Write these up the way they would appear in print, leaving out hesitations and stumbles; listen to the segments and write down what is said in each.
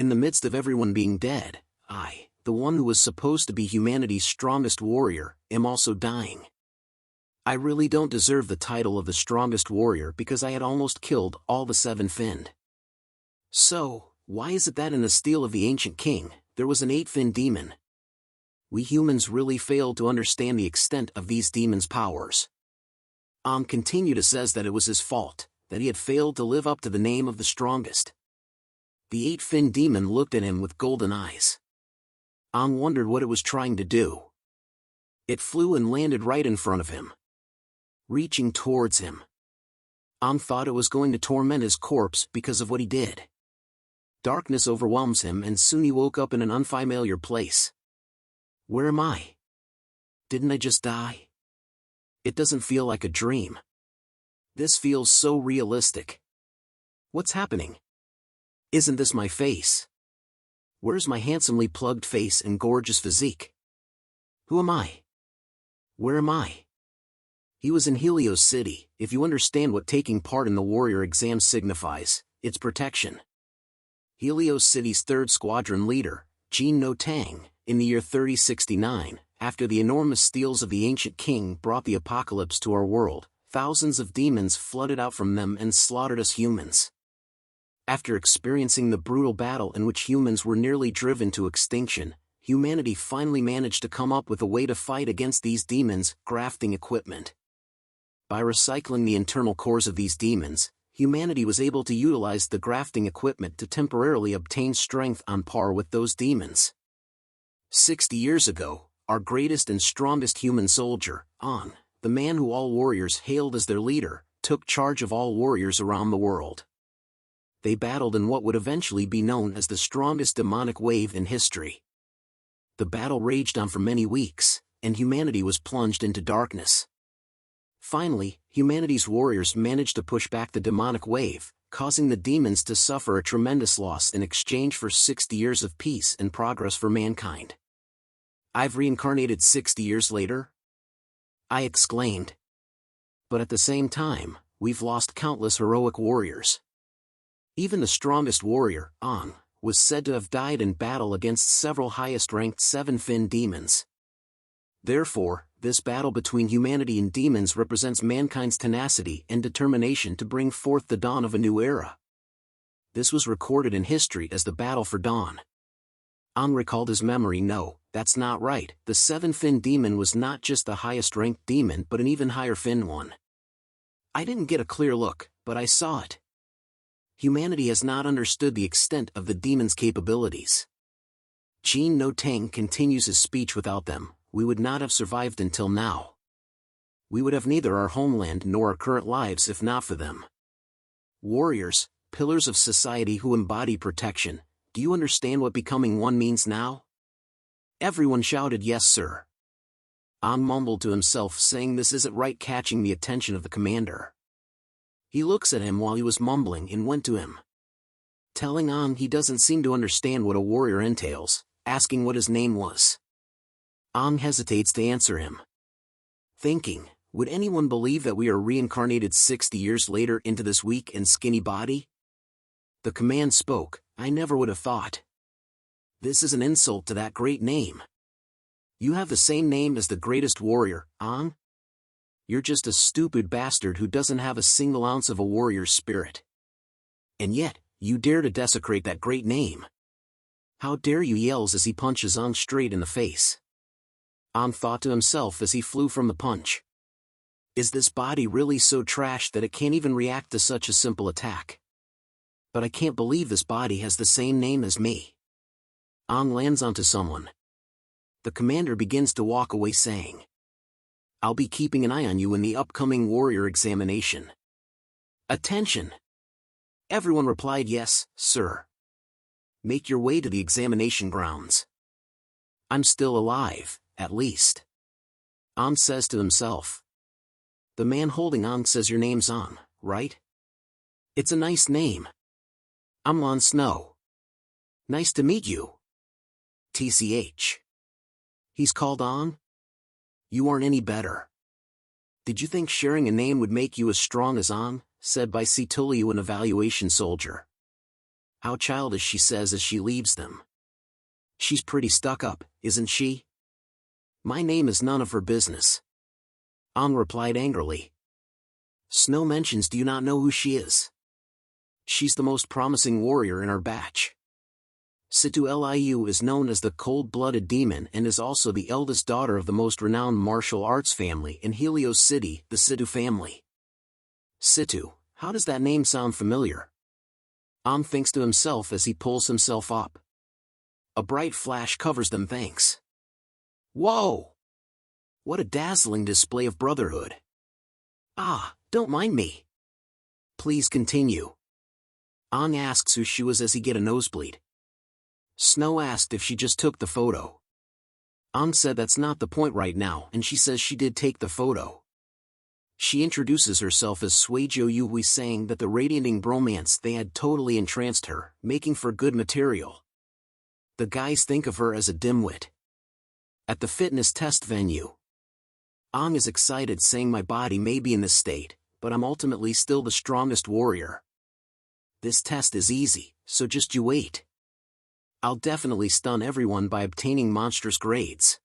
In the midst of everyone being dead, I, the one who was supposed to be humanity's strongest warrior, am also dying. I really don't deserve the title of the strongest warrior because I had almost killed all the seven-finned. So, why is it that in the steel of the ancient king, there was an eight-finned demon? We humans really failed to understand the extent of these demons' powers. Continued to says that it was his fault, that he had failed to live up to the name of the strongest. The eight-finned demon looked at him with golden eyes. Wondered what it was trying to do. It flew and landed right in front of him, reaching towards him. Thought it was going to torment his corpse because of what he did. Darkness overwhelms him and soon he woke up in an unfamiliar place. Where am I? Didn't I just die? It doesn't feel like a dream. This feels so realistic. What's happening? Isn't this my face? Where's my handsomely plugged face and gorgeous physique? Who am I? Where am I? He was in Helios City. If you understand what taking part in the warrior exam signifies, it's protection. Helios City's 3rd Squadron leader, Jin No Tang, in the year 3069, after the enormous steels of the ancient king brought the apocalypse to our world, thousands of demons flooded out from them and slaughtered us humans. After experiencing the brutal battle in which humans were nearly driven to extinction, humanity finally managed to come up with a way to fight against these demons, grafting equipment. By recycling the internal cores of these demons, humanity was able to utilize the grafting equipment to temporarily obtain strength on par with those demons. 60 years ago, our greatest and strongest human soldier, the man who all warriors hailed as their leader, took charge of all warriors around the world. They battled in what would eventually be known as the strongest demonic wave in history. The battle raged on for many weeks, and humanity was plunged into darkness. Finally, humanity's warriors managed to push back the demonic wave, causing the demons to suffer a tremendous loss in exchange for 60 years of peace and progress for mankind. I've reincarnated 60 years later? I exclaimed. But at the same time, we've lost countless heroic warriors. Even the strongest warrior, was said to have died in battle against several highest-ranked seven-finned demons. Therefore, this battle between humanity and demons represents mankind's tenacity and determination to bring forth the dawn of a new era. This was recorded in history as the Battle for Dawn. Recalled his memory. No, that's not right. The seven-finned demon was not just the highest-ranked demon but an even higher-finned one. I didn't get a clear look, but I saw it. Humanity has not understood the extent of the demon's capabilities. Jin No Tang continues his speech. Without them, we would not have survived until now. We would have neither our homeland nor our current lives if not for them. Warriors, pillars of society who embody protection, do you understand what becoming one means now? Everyone shouted, "Yes, sir." Mumbled to himself, saying this isn't right, catching the attention of the commander. He looks at him while he was mumbling and went to him, telling he doesn't seem to understand what a warrior entails, asking what his name was. Hesitates to answer him, thinking, would anyone believe that we are reincarnated 60 years later into this weak and skinny body? The command spoke, I never would have thought. This is an insult to that great name. You have the same name as the greatest warrior, You're just a stupid bastard who doesn't have a single ounce of a warrior's spirit. And yet, you dare to desecrate that great name. How dare you, yells as he punches straight in the face. Thought to himself as he flew from the punch. Is this body really so trash that it can't even react to such a simple attack? But I can't believe this body has the same name as me. Lands onto someone. The commander begins to walk away, saying, I'll be keeping an eye on you in the upcoming warrior examination. Attention! Everyone replied, yes, sir. Make your way to the examination grounds. I'm still alive, at least. Says to himself. The man holding says, your name's right? It's a nice name. I'm Lon Snow. Nice to meet you. TCH. He's called You aren't any better. Did you think sharing a name would make you as strong as said by Situliu, an evaluation soldier. How childish, she says as she leaves them. She's pretty stuck up, isn't she? My name is none of her business. An replied angrily. Snow mentions, do you not know who she is? She's the most promising warrior in our batch. Situ Liu is known as the cold-blooded demon and is also the eldest daughter of the most renowned martial arts family in Helios City, the Situ family. Situ, how does that name sound familiar? An thinks to himself as he pulls himself up. A bright flash covers them. Thanks. Whoa! What a dazzling display of brotherhood. Ah, don't mind me. Please continue. An asks who she was as he get a nosebleed. Snow asked if she just took the photo. An said that's not the point right now, and she says she did take the photo. She introduces herself as Suejo Yui, saying that the radiating bromance they had totally entranced her, making for good material. The guys think of her as a dimwit. At the fitness test venue, An is excited, saying my body may be in this state, but I'm ultimately still the strongest warrior. This test is easy, so just you wait. I'll definitely stun everyone by obtaining monstrous grades.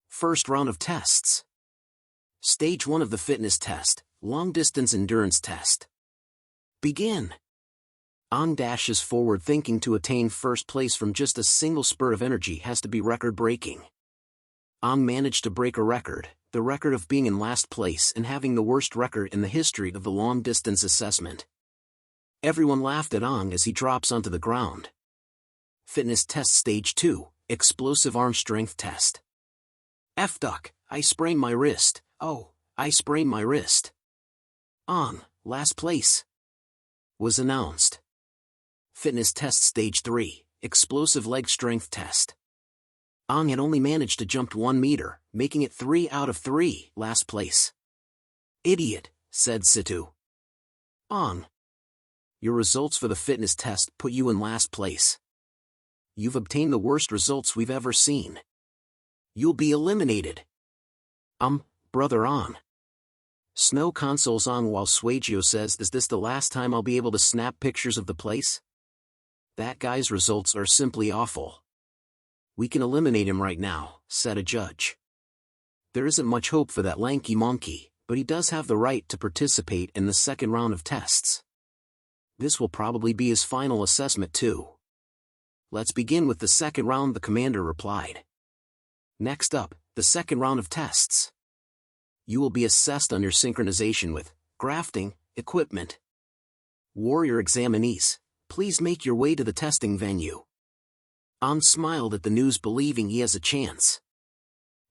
First round of tests. Stage 1 of the fitness test, long-distance endurance test. Begin. An dashes forward, thinking to attain first place from just a single spurt of energy has to be record-breaking. An managed to break a record, the record of being in last place and having the worst record in the history of the long-distance assessment. Everyone laughed at An as he drops onto the ground. Fitness test stage 2, explosive arm strength test. F-duck, I sprained my wrist. Oh, I sprained my wrist. An, last place, was announced. Fitness test stage 3, explosive leg strength test. An had only managed to jump 1 meter, making it 3 out of 3, last place. Idiot, said Situ. An, your results for the fitness test put you in last place. You've obtained the worst results we've ever seen. You'll be eliminated. Brother An. Snow consoles An while Suejo says, is this the last time I'll be able to snap pictures of the place? That guy's results are simply awful. We can eliminate him right now, said a judge. There isn't much hope for that lanky monkey, but he does have the right to participate in the second round of tests. This will probably be his final assessment too. Let's begin with the second round, the commander replied. Next up, the second round of tests. You will be assessed on your synchronization with grafting equipment. Warrior examinees, please make your way to the testing venue. An smiled at the news, believing he has a chance.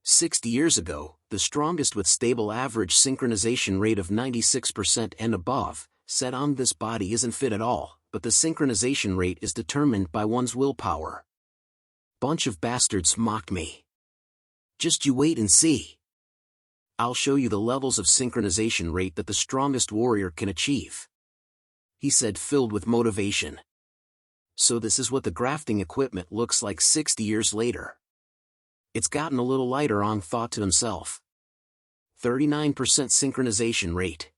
60 years ago, the strongest with stable average synchronization rate of 96% and above, said An, this body isn't fit at all, but the synchronization rate is determined by one's willpower. Bunch of bastards mocked me. Just you wait and see. I'll show you the levels of synchronization rate that the strongest warrior can achieve, he said, filled with motivation. So this is what the grafting equipment looks like 60 years later. It's gotten a little lighter, An thought to himself. 39% synchronization rate.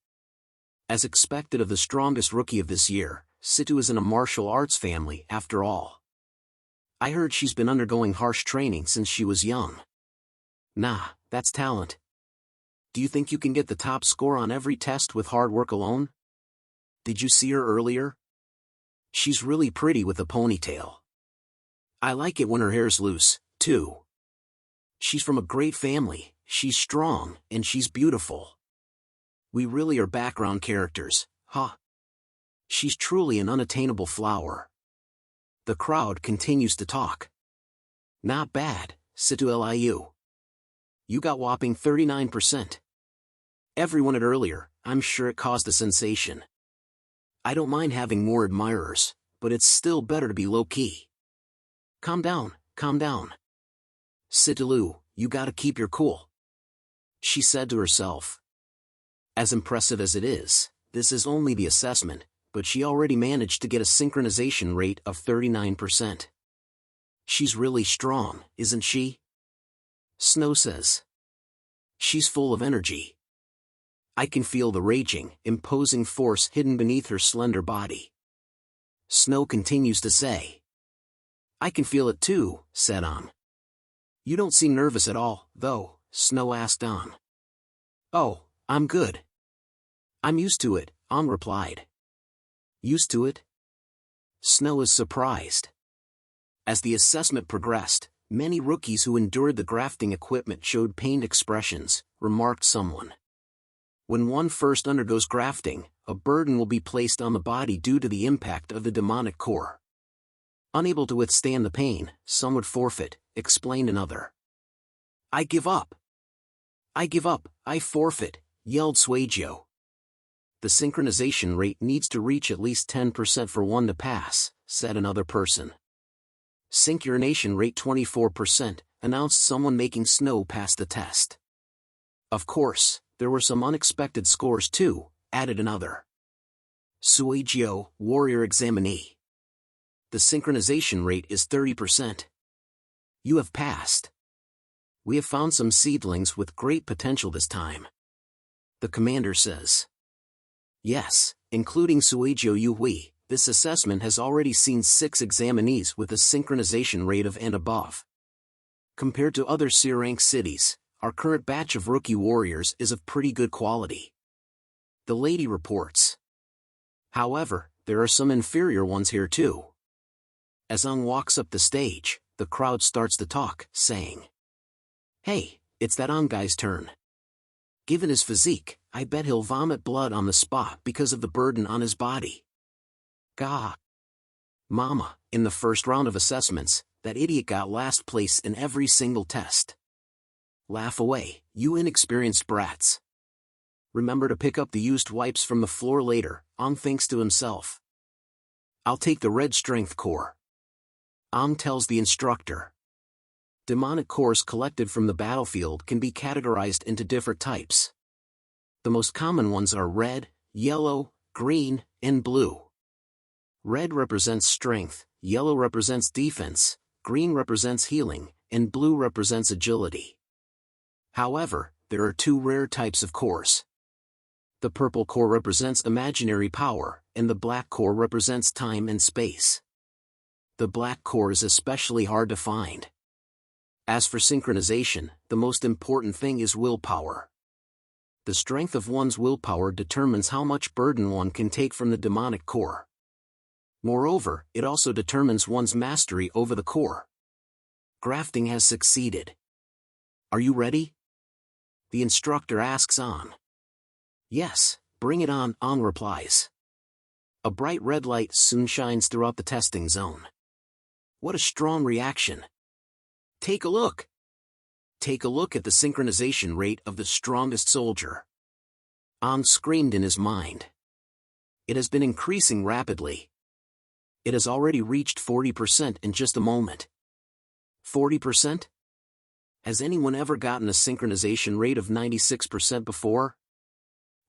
As expected of the strongest rookie of this year, Situ is in a martial arts family after all. I heard she's been undergoing harsh training since she was young. Nah, that's talent. Do you think you can get the top score on every test with hard work alone? Did you see her earlier? She's really pretty with a ponytail. I like it when her hair's loose, too. She's from a great family, she's strong, and she's beautiful. We really are background characters, huh? She's truly an unattainable flower. The crowd continues to talk. Not bad, Situ Liu. You got whopping 39%. Everyone at earlier, I'm sure it caused a sensation. I don't mind having more admirers, but it's still better to be low-key. Calm down, calm down. Situ, you gotta keep your cool, she said to herself. As impressive as it is, this is only the assessment, but she already managed to get a synchronization rate of 39%. She's really strong, isn't she? Snow says. She's full of energy. I can feel the raging, imposing force hidden beneath her slender body. Snow continues to say. I can feel it too, said An. You don't seem nervous at all, though, Snow asked An. Oh, I'm good. I'm used to it, An replied. Used to it? Snow is surprised. As the assessment progressed, many rookies who endured the grafting equipment showed pained expressions, remarked someone. When one first undergoes grafting, a burden will be placed on the body due to the impact of the demonic core. Unable to withstand the pain, some would forfeit, explained another. I give up. I give up, I forfeit, yelled Suejo. The synchronization rate needs to reach at least 10% for one to pass, said another person. Synchronization rate 24%, announced someone making Snow pass the test. Of course, there were some unexpected scores too, added another. Suejo, warrior examinee. The synchronization rate is 30%. You have passed. We have found some seedlings with great potential this time. The commander says. Yes, including Suejo Yui, this assessment has already seen 6 examinees with a synchronization rate of and above. Compared to other C-rank cities, our current batch of rookie warriors is of pretty good quality. The lady reports. However, there are some inferior ones here too. As Ung walks up the stage, the crowd starts to talk, saying, Hey, it's that Ung guy's turn. Given his physique, I bet he'll vomit blood on the spot because of the burden on his body. Gah. Mama, in the first round of assessments, that idiot got last place in every single test. Laugh away, you inexperienced brats. Remember to pick up the used wipes from the floor later, Ong thinks to himself. I'll take the red strength core. Ong tells the instructor. Demonic cores collected from the battlefield can be categorized into different types. The most common ones are red, yellow, green, and blue. Red represents strength, yellow represents defense, green represents healing, and blue represents agility. However, there are 2 rare types of cores. The purple core represents imaginary power, and the black core represents time and space. The black core is especially hard to find. As for synchronization, the most important thing is willpower. The strength of one's willpower determines how much burden one can take from the demonic core. Moreover, it also determines one's mastery over the core. Grafting has succeeded. Are you ready? The instructor asks An. Yes, bring it on, An replies. A bright red light soon shines throughout the testing zone. What a strong reaction. Take a look. Take a look at the synchronization rate of the strongest soldier. An screamed in his mind. It has been increasing rapidly. It has already reached 40% in just a moment. 40%? Has anyone ever gotten a synchronization rate of 96% before?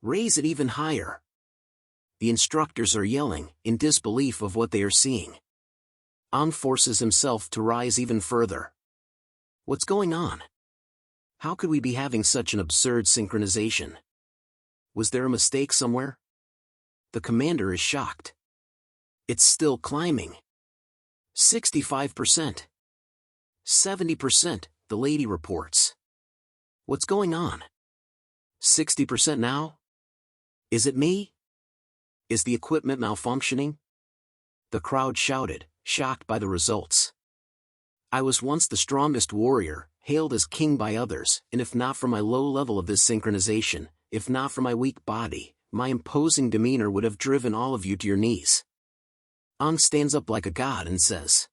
Raise it even higher. The instructors are yelling, in disbelief of what they are seeing. An forces himself to rise even further. What's going on? How could we be having such an absurd synchronization? Was there a mistake somewhere? The commander is shocked. It's still climbing. 65%. 70%, the lady reports. What's going on? 60% now? Is it me? Is the equipment malfunctioning? The crowd shouted, shocked by the results. I was once the strongest warrior, hailed as king by others, and if not for my low level of this synchronization, if not for my weak body, my imposing demeanor would have driven all of you to your knees. An stands up like a god and says,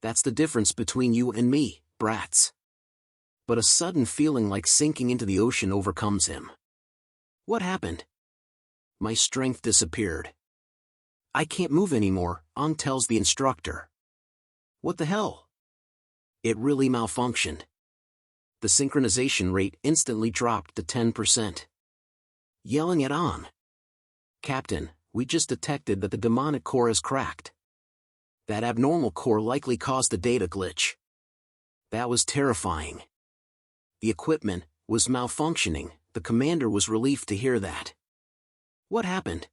That's the difference between you and me, brats. But a sudden feeling like sinking into the ocean overcomes him. What happened? My strength disappeared. I can't move anymore, An tells the instructor. What the hell? It really malfunctioned. The synchronization rate instantly dropped to 10%. Yelling at An. Captain, we just detected that the demonic core has cracked. That abnormal core likely caused a data glitch. That was terrifying. The equipment was malfunctioning. The commander was relieved to hear that. What happened?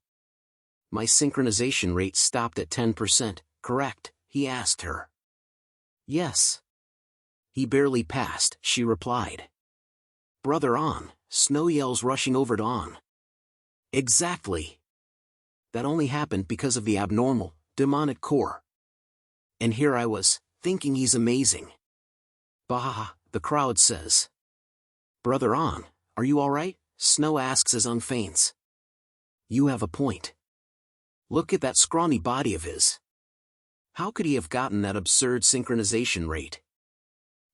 My synchronization rate stopped at 10%, correct? He asked her. Yes. He barely passed, she replied. Brother On, Snow yells, rushing over to On. Exactly. That only happened because of the abnormal, demonic core. And here I was, thinking he's amazing. Bah, the crowd says. Brother On, are you alright? Snow asks as On faints. You have a point. Look at that scrawny body of his. How could he have gotten that absurd synchronization rate?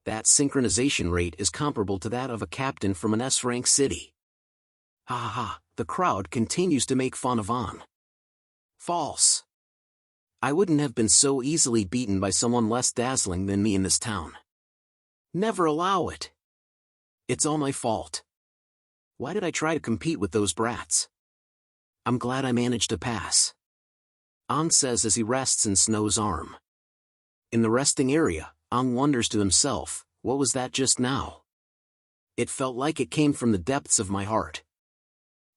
That synchronization rate is comparable to that of a captain from an S-rank city. Ha ha ha, the crowd continues to make fun of On. False. I wouldn't have been so easily beaten by someone less dazzling than me in this town. Never allow it. It's all my fault. Why did I try to compete with those brats? I'm glad I managed to pass. On says as he rests in Snow's arm. In the resting area, On wonders to himself, what was that just now? It felt like it came from the depths of my heart.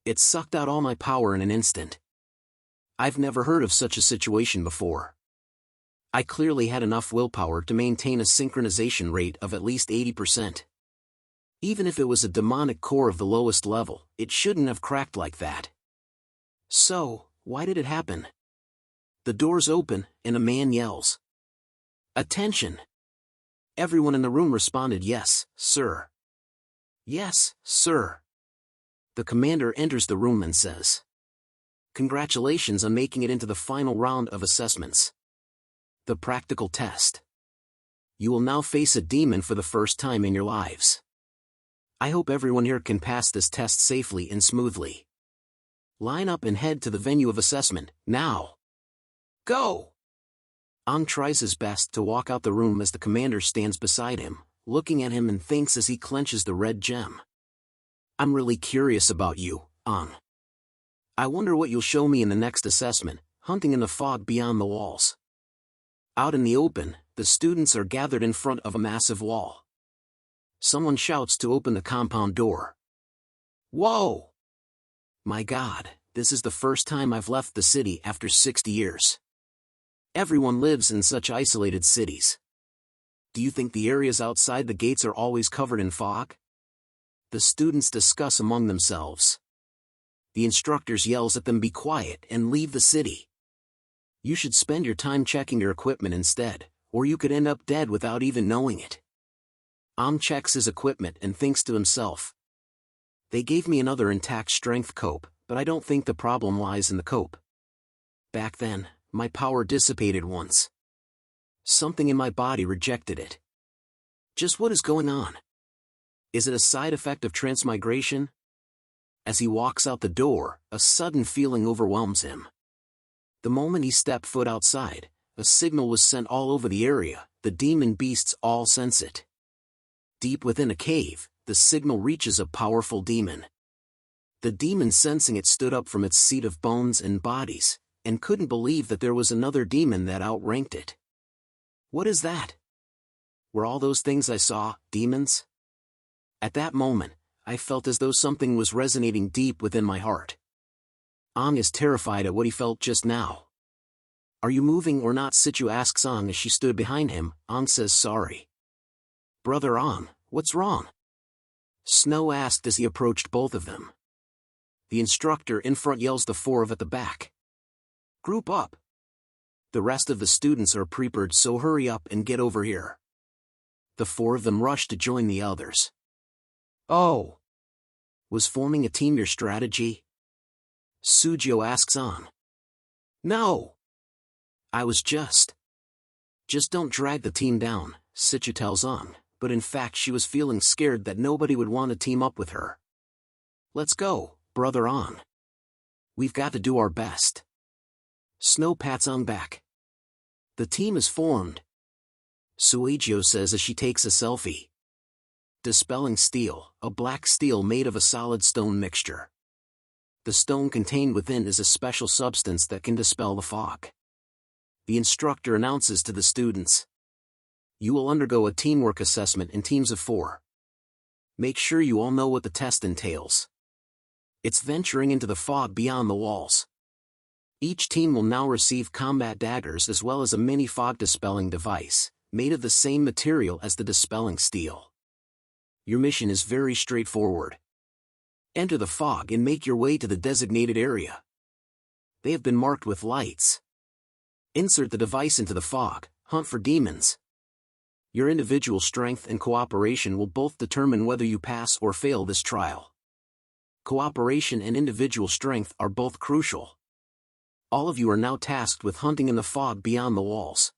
It sucked out all my power in an instant. I've never heard of such a situation before. I clearly had enough willpower to maintain a synchronization rate of at least 80%. Even if it was a demonic core of the lowest level, it shouldn't have cracked like that. So, why did it happen? The doors open, and a man yells. Attention! Everyone in the room responded, yes, sir. Yes, sir. The commander enters the room and says, congratulations on making it into the final round of assessments. The practical test. You will now face a demon for the first time in your lives. I hope everyone here can pass this test safely and smoothly. Line up and head to the venue of assessment, now. Go! On tries his best to walk out the room as the commander stands beside him, looking at him and thinks as he clenches the red gem. I'm really curious about you, On. I wonder what you'll show me in the next assessment, hunting in the fog beyond the walls. Out in the open, the students are gathered in front of a massive wall. Someone shouts to open the compound door. Whoa! My God, this is the first time I've left the city after 60 years. Everyone lives in such isolated cities. Do you think the areas outside the gates are always covered in fog? The students discuss among themselves. The instructors yells at them, be quiet and leave the city. You should spend your time checking your equipment instead, or you could end up dead without even knowing it. Checks his equipment and thinks to himself. They gave me another intact strength cope, but I don't think the problem lies in the cope. Back then, my power dissipated once. Something in my body rejected it. Just what is going on? Is it a side effect of transmigration? As he walks out the door, a sudden feeling overwhelms him. The moment he stepped foot outside, a signal was sent all over the area, the demon beasts all sense it. Deep within a cave, the signal reaches a powerful demon. The demon, sensing it, stood up from its seat of bones and bodies, and couldn't believe that there was another demon that outranked it. What is that? Were all those things I saw, demons? At that moment, I felt as though something was resonating deep within my heart. Ang is terrified at what he felt just now. Are you moving or not? Situ asks Ang as she stood behind him. Ang says sorry. Brother Ang, what's wrong? Snow asked as he approached both of them. The instructor in front yells the four at the back. Group up. The rest of the students are prepared, so hurry up and get over here. The four of them rush to join the others. Oh! Was forming a team your strategy? Sujio asks on. No! I was just don't drag the team down, Sichu tells on, but in fact she was feeling scared that nobody would want to team up with her. Let's go, brother On. We've got to do our best. Snow pats on back. The team is formed. Suijio says as she takes a selfie. Dispelling steel, a black steel made of a solid stone mixture. The stone contained within is a special substance that can dispel the fog. The instructor announces to the students. You will undergo a teamwork assessment in teams of 4. Make sure you all know what the test entails. It's venturing into the fog beyond the walls. Each team will now receive combat daggers as well as a mini fog dispelling device, made of the same material as the dispelling steel. Your mission is very straightforward. Enter the fog and make your way to the designated area. They have been marked with lights. Insert the device into the fog, hunt for demons. Your individual strength and cooperation will both determine whether you pass or fail this trial. Cooperation and individual strength are both crucial. All of you are now tasked with hunting in the fog beyond the walls.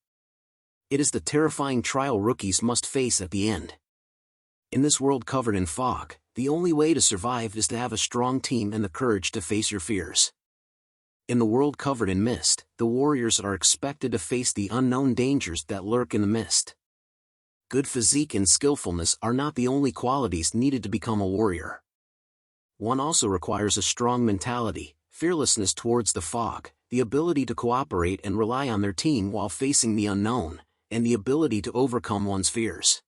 It is the terrifying trial rookies must face at the end. In this world covered in fog, the only way to survive is to have a strong team and the courage to face your fears. In the world covered in mist, the warriors are expected to face the unknown dangers that lurk in the mist. Good physique and skillfulness are not the only qualities needed to become a warrior. One also requires a strong mentality, fearlessness towards the fog, the ability to cooperate and rely on their team while facing the unknown, and the ability to overcome one's fears.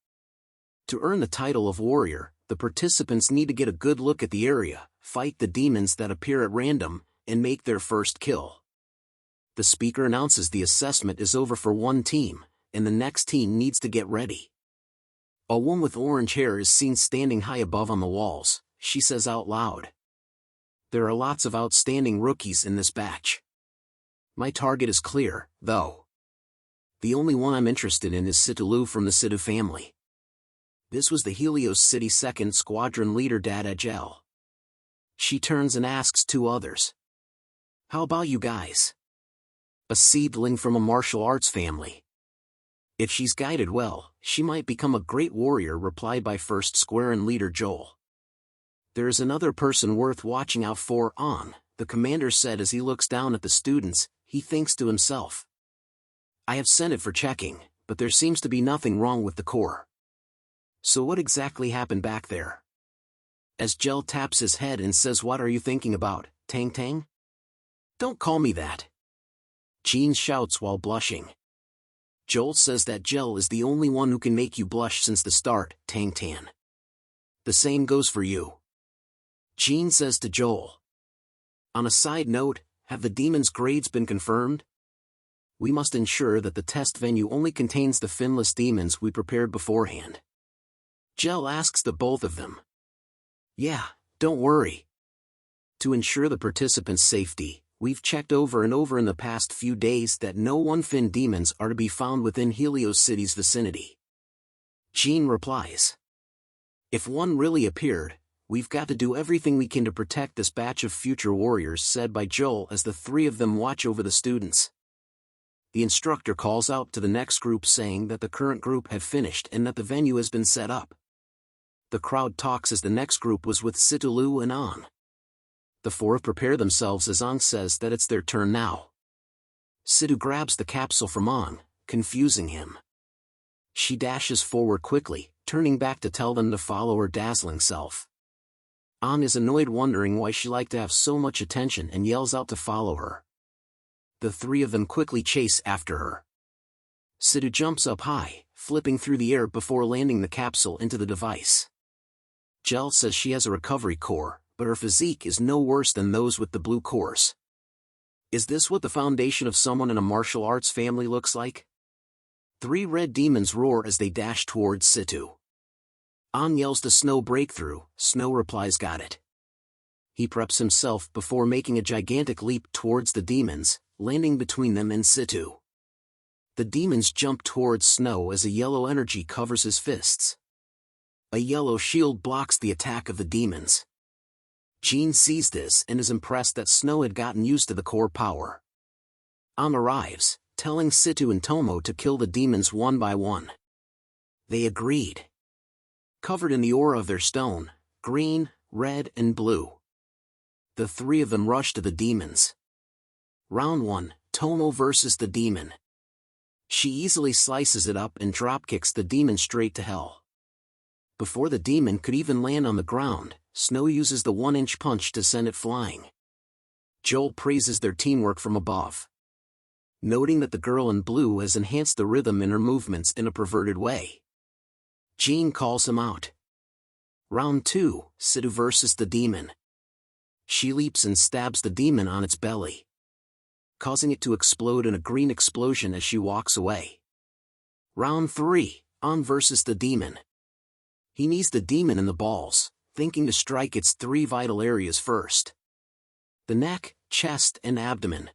To earn the title of warrior, the participants need to get a good look at the area, fight the demons that appear at random, and make their first kill. The speaker announces the assessment is over for one team, and the next team needs to get ready. A woman with orange hair is seen standing high above on the walls. She says out loud, "There are lots of outstanding rookies in this batch. My target is clear, though. The only one I'm interested in is Situlu from the Situ family." This was the Helios City 2nd Squadron leader Dada Gel. She turns and asks two others, "How about you guys? A seedling from a martial arts family. If she's guided well, she might become a great warrior," replied by 1st Squadron leader Joel. "There is another person worth watching out for the commander said as he looks down at the students. He thinks to himself, "I have sent it for checking, but there seems to be nothing wrong with the core. So what exactly happened back there?" As Gel taps his head and says, "What are you thinking about, Tang Tang?" "Don't call me that," Jean shouts while blushing. Joel says that Gel is the only one who can make you blush since the start, Tang Tan. "The same goes for you," Jean says to Joel. On a side note, have the demons' grades been confirmed? We must ensure that the test venue only contains the finless demons we prepared beforehand. Gel asks the both of them. "Yeah, don't worry. To ensure the participants' safety, we've checked over and over in the past few days that no one-fin demons are to be found within Helios City's vicinity." Jean replies, "If one really appeared, we've got to do everything we can to protect this batch of future warriors," said by Joel as the three of them watch over the students. The instructor calls out to the next group saying that the current group have finished and that the venue has been set up. The crowd talks as the next group was with Situlu and An. The four prepare themselves as An says that it's their turn now. Situ grabs the capsule from An, confusing him. She dashes forward quickly, turning back to tell them to follow her dazzling self. An is annoyed, wondering why she liked to have so much attention, and yells out to follow her. The three of them quickly chase after her. Situ jumps up high, flipping through the air before landing the capsule into the device. Gel says she has a recovery core, but her physique is no worse than those with the blue cores. Is this what the foundation of someone in a martial arts family looks like? Three red demons roar as they dash towards Situ. An yells to Snow breakthrough. Snow replies, "Got it." He preps himself before making a gigantic leap towards the demons, landing between them and Situ. The demons jump towards Snow as a yellow energy covers his fists. A yellow shield blocks the attack of the demons. Jean sees this and is impressed that Snow had gotten used to the core power. An arrives, telling Situ and Tomo to kill the demons one by one. They agreed. Covered in the aura of their stone, green, red and blue, the three of them rush to the demons. Round 1, Tomo versus the demon. She easily slices it up and dropkicks the demon straight to hell. Before the demon could even land on the ground, Snow uses the 1-inch punch to send it flying. Joel praises their teamwork from above, noting that the girl in blue has enhanced the rhythm in her movements in a perverted way. Jean calls him out. Round 2, Situ versus the demon. She leaps and stabs the demon on its belly. causing it to explode in a green explosion as she walks away. Round 3, On versus the demon. He knees the demon in the balls, thinking to strike its 3 vital areas first: the neck, chest, and abdomen.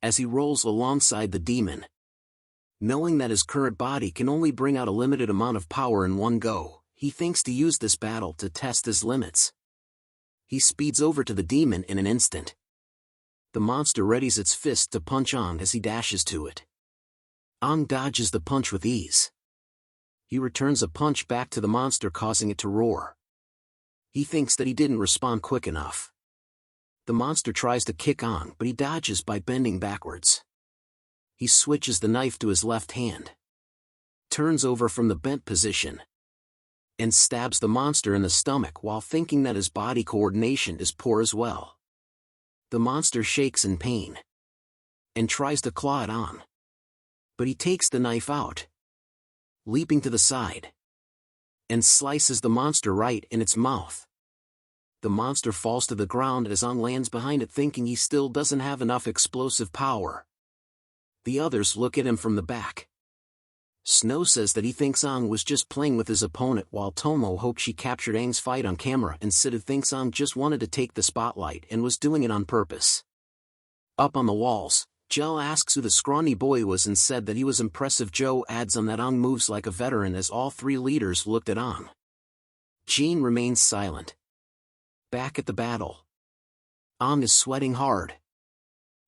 As he rolls alongside the demon, knowing that his current body can only bring out a limited amount of power in one go, he thinks to use this battle to test his limits. He speeds over to the demon in an instant. The monster readies its fist to punch Ong as he dashes to it. Ong dodges the punch with ease. He returns a punch back to the monster, causing it to roar. He thinks that he didn't respond quick enough. The monster tries to kick Ong, but he dodges by bending backwards. He switches the knife to his left hand, turns over from the bent position, and stabs the monster in the stomach while thinking that his body coordination is poor as well. The monster shakes in pain and tries to claw at Ong, but he takes the knife out, leaping to the side, and slices the monster right in its mouth. The monster falls to the ground as Ong lands behind it, thinking he still doesn't have enough explosive power. The others look at him from the back. Snow says that he thinks Ong was just playing with his opponent, while Tomo hopes she captured Aang's fight on camera, and Siddhu thinks Ong just wanted to take the spotlight and was doing it on purpose. Up on the walls, Jel asks who the scrawny boy was and said that he was impressive. Joe adds on that Ong moves like a veteran as all 3 leaders looked at Ong. Jean remains silent. Back at the battle, Ong is sweating hard.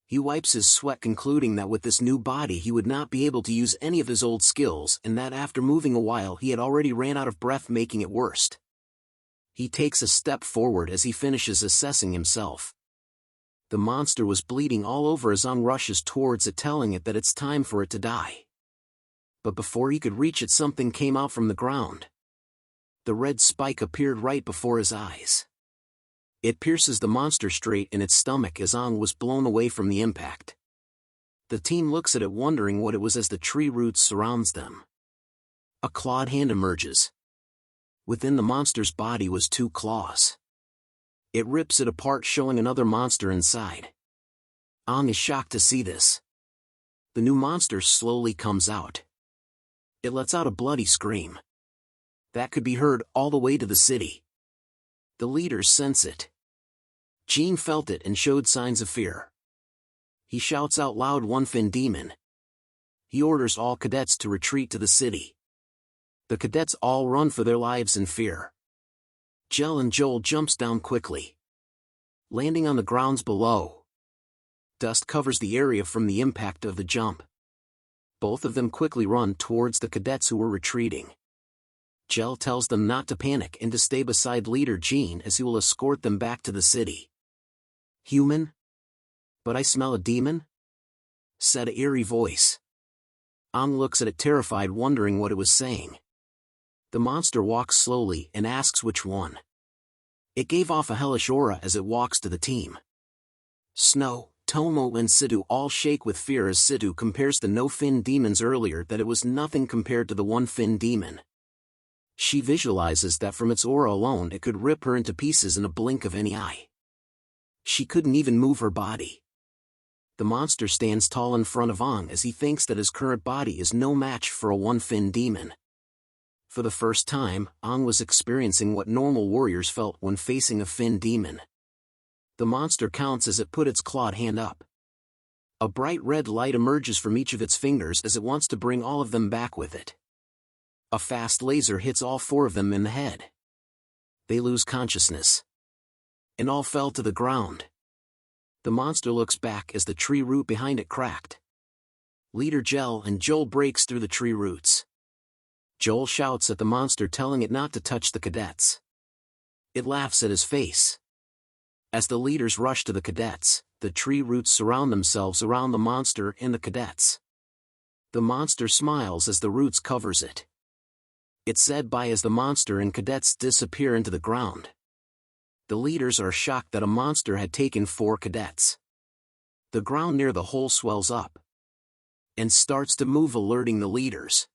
He wipes his sweat, concluding that with this new body he would not be able to use any of his old skills, and that after moving a while he had already ran out of breath, making it worse. He takes a step forward as he finishes assessing himself. The monster was bleeding all over as Ong rushes towards it, telling it that it's time for it to die. But before he could reach it, something came out from the ground. The red spike appeared right before his eyes. It pierces the monster straight in its stomach as Ong was blown away from the impact. The team looks at it, wondering what it was, as the tree roots surrounds them. A clawed hand emerges. Within the monster's body was 2 claws. It rips it apart, showing another monster inside. Ong is shocked to see this. The new monster slowly comes out. It lets out a bloody scream that could be heard all the way to the city. The leaders sense it. Jean felt it and showed signs of fear. He shouts out loud, "One fin demon." He orders all cadets to retreat to the city. The cadets all run for their lives in fear. Jel and Joel jumps down quickly, landing on the grounds below. Dust covers the area from the impact of the jump. Both of them quickly run towards the cadets who were retreating. Jel tells them not to panic and to stay beside leader Jean, as he will escort them back to the city. "Human? But I smell a demon?" said an eerie voice. Ong looks at it, terrified, wondering what it was saying. The monster walks slowly and asks which one. It gave off a hellish aura as it walks to the team. Snow, Tomo and Siddhu all shake with fear as Siddhu compares the no-fin demons earlier, that it was nothing compared to the one-fin demon. She visualizes that from its aura alone it could rip her into pieces in a blink of any eye. She couldn't even move her body. The monster stands tall in front of Ong as he thinks that his current body is no match for a one-fin demon. For the first time, Ong was experiencing what normal warriors felt when facing a fin demon. The monster counts as it put its clawed hand up. A bright red light emerges from each of its fingers as it wants to bring all of them back with it. A fast laser hits all 4 of them in the head. They lose consciousness, and all fell to the ground. The monster looks back as the tree root behind it cracked. Leader Jel and Joel breaks through the tree roots. Joel shouts at the monster, telling it not to touch the cadets. It laughs at his face. As the leaders rush to the cadets, the tree roots surround themselves around the monster and the cadets. The monster smiles as the roots covers it. It's said by as the monster and cadets disappear into the ground. The leaders are shocked that a monster had taken 4 cadets. The ground near the hole swells up and starts to move, alerting the leaders.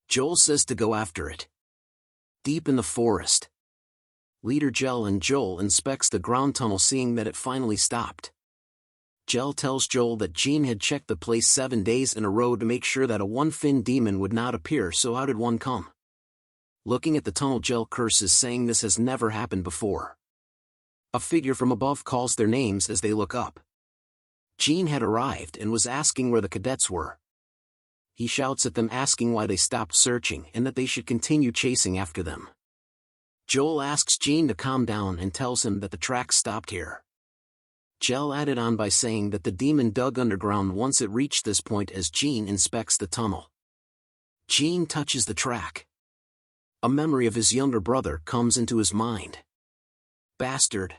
Joel says to go after it. Deep in the forest, Leader Jel and Joel inspects the ground tunnel, seeing that it finally stopped. Jel tells Joel that Jean had checked the place 7 days in a row to make sure that a one-fin demon would not appear, so how did one come? Looking at the tunnel, Jel curses, saying this has never happened before. A figure from above calls their names as they look up. Jean had arrived and was asking where the cadets were. He shouts at them, asking why they stopped searching and that they should continue chasing after them. Joel asks Jean to calm down and tells him that the tracks stopped here. Jel added on by saying that the demon dug underground once it reached this point as Jean inspects the tunnel. Jean touches the track. A memory of his younger brother comes into his mind. "Bastard!"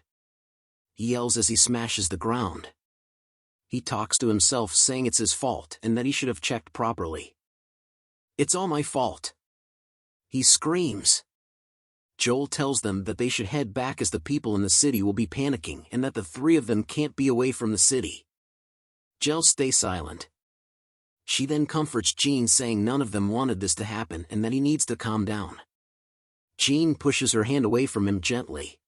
he yells as he smashes the ground. He talks to himself, saying it's his fault and that he should have checked properly. "It's all my fault," he screams. Joel tells them that they should head back as the people in the city will be panicking and that the three of them can't be away from the city. Jel stays silent. She then comforts Jean, saying none of them wanted this to happen and that he needs to calm down. Jean pushes her hand away from him gently.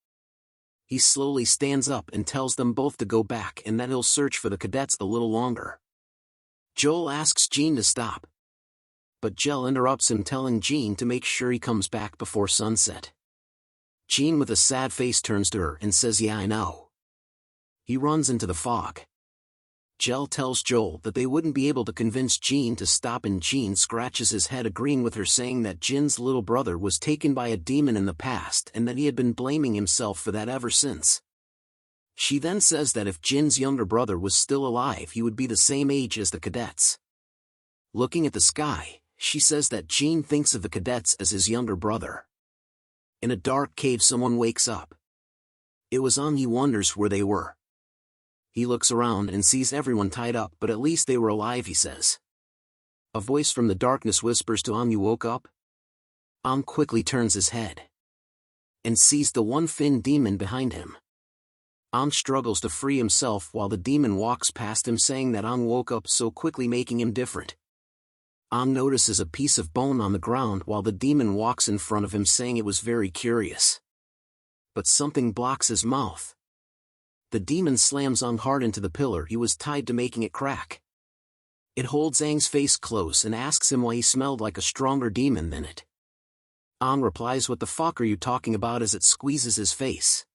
He slowly stands up and tells them both to go back and that he'll search for the cadets a little longer. Joel asks Jean to stop, but Jel interrupts him, telling Jean to make sure he comes back before sunset. Jean with a sad face turns to her and says, "Yeah, I know." He runs into the fog. Jel tells Joel that they wouldn't be able to convince Jean to stop, and Jean scratches his head, agreeing with her, saying that Jin's little brother was taken by a demon in the past and that he had been blaming himself for that ever since. She then says that if Jin's younger brother was still alive, he would be the same age as the cadets. Looking at the sky, she says that Jean thinks of the cadets as his younger brother. In a dark cave, someone wakes up. It was He wonders where they were. He looks around and sees everyone tied up, but at least they were alive, he says. A voice from the darkness whispers to "You woke up?" Quickly turns his head and sees the one-fin demon behind him. Struggles to free himself while the demon walks past him, saying that woke up so quickly, making him different. Notices a piece of bone on the ground while the demon walks in front of him, saying it was very curious. But something blocks his mouth. The demon slams hard into the pillar he was tied to, making it crack. It holds Aang's face close and asks him why he smelled like a stronger demon than it. Replies, "What the fuck are you talking about?" as it squeezes his face.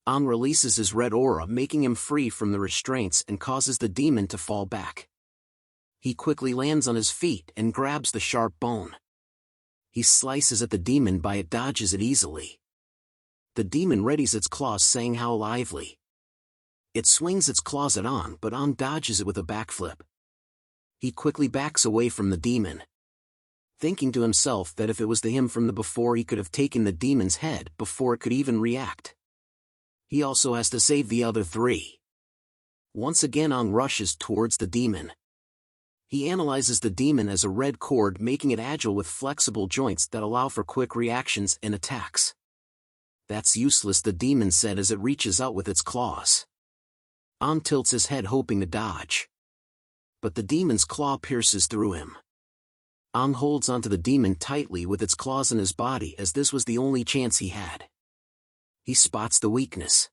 Releases his red aura, making him free from the restraints, and causes the demon to fall back. He quickly lands on his feet and grabs the sharp bone. He slices at the demon, but it dodges it easily. The demon readies its claws, saying how lively. It swings its claws at but dodges it with a backflip. He quickly backs away from the demon, thinking to himself that if it was him from the before, he could have taken the demon's head before it could even react. He also has to save the other three. Once again, rushes towards the demon. He analyzes the demon as a red cord, making it agile with flexible joints that allow for quick reactions and attacks. "That's useless," the demon said as it reaches out with its claws. Tilts his head, hoping to dodge. But the demon's claw pierces through him. Holds onto the demon tightly with its claws in his body, as this was the only chance he had. He spots the weakness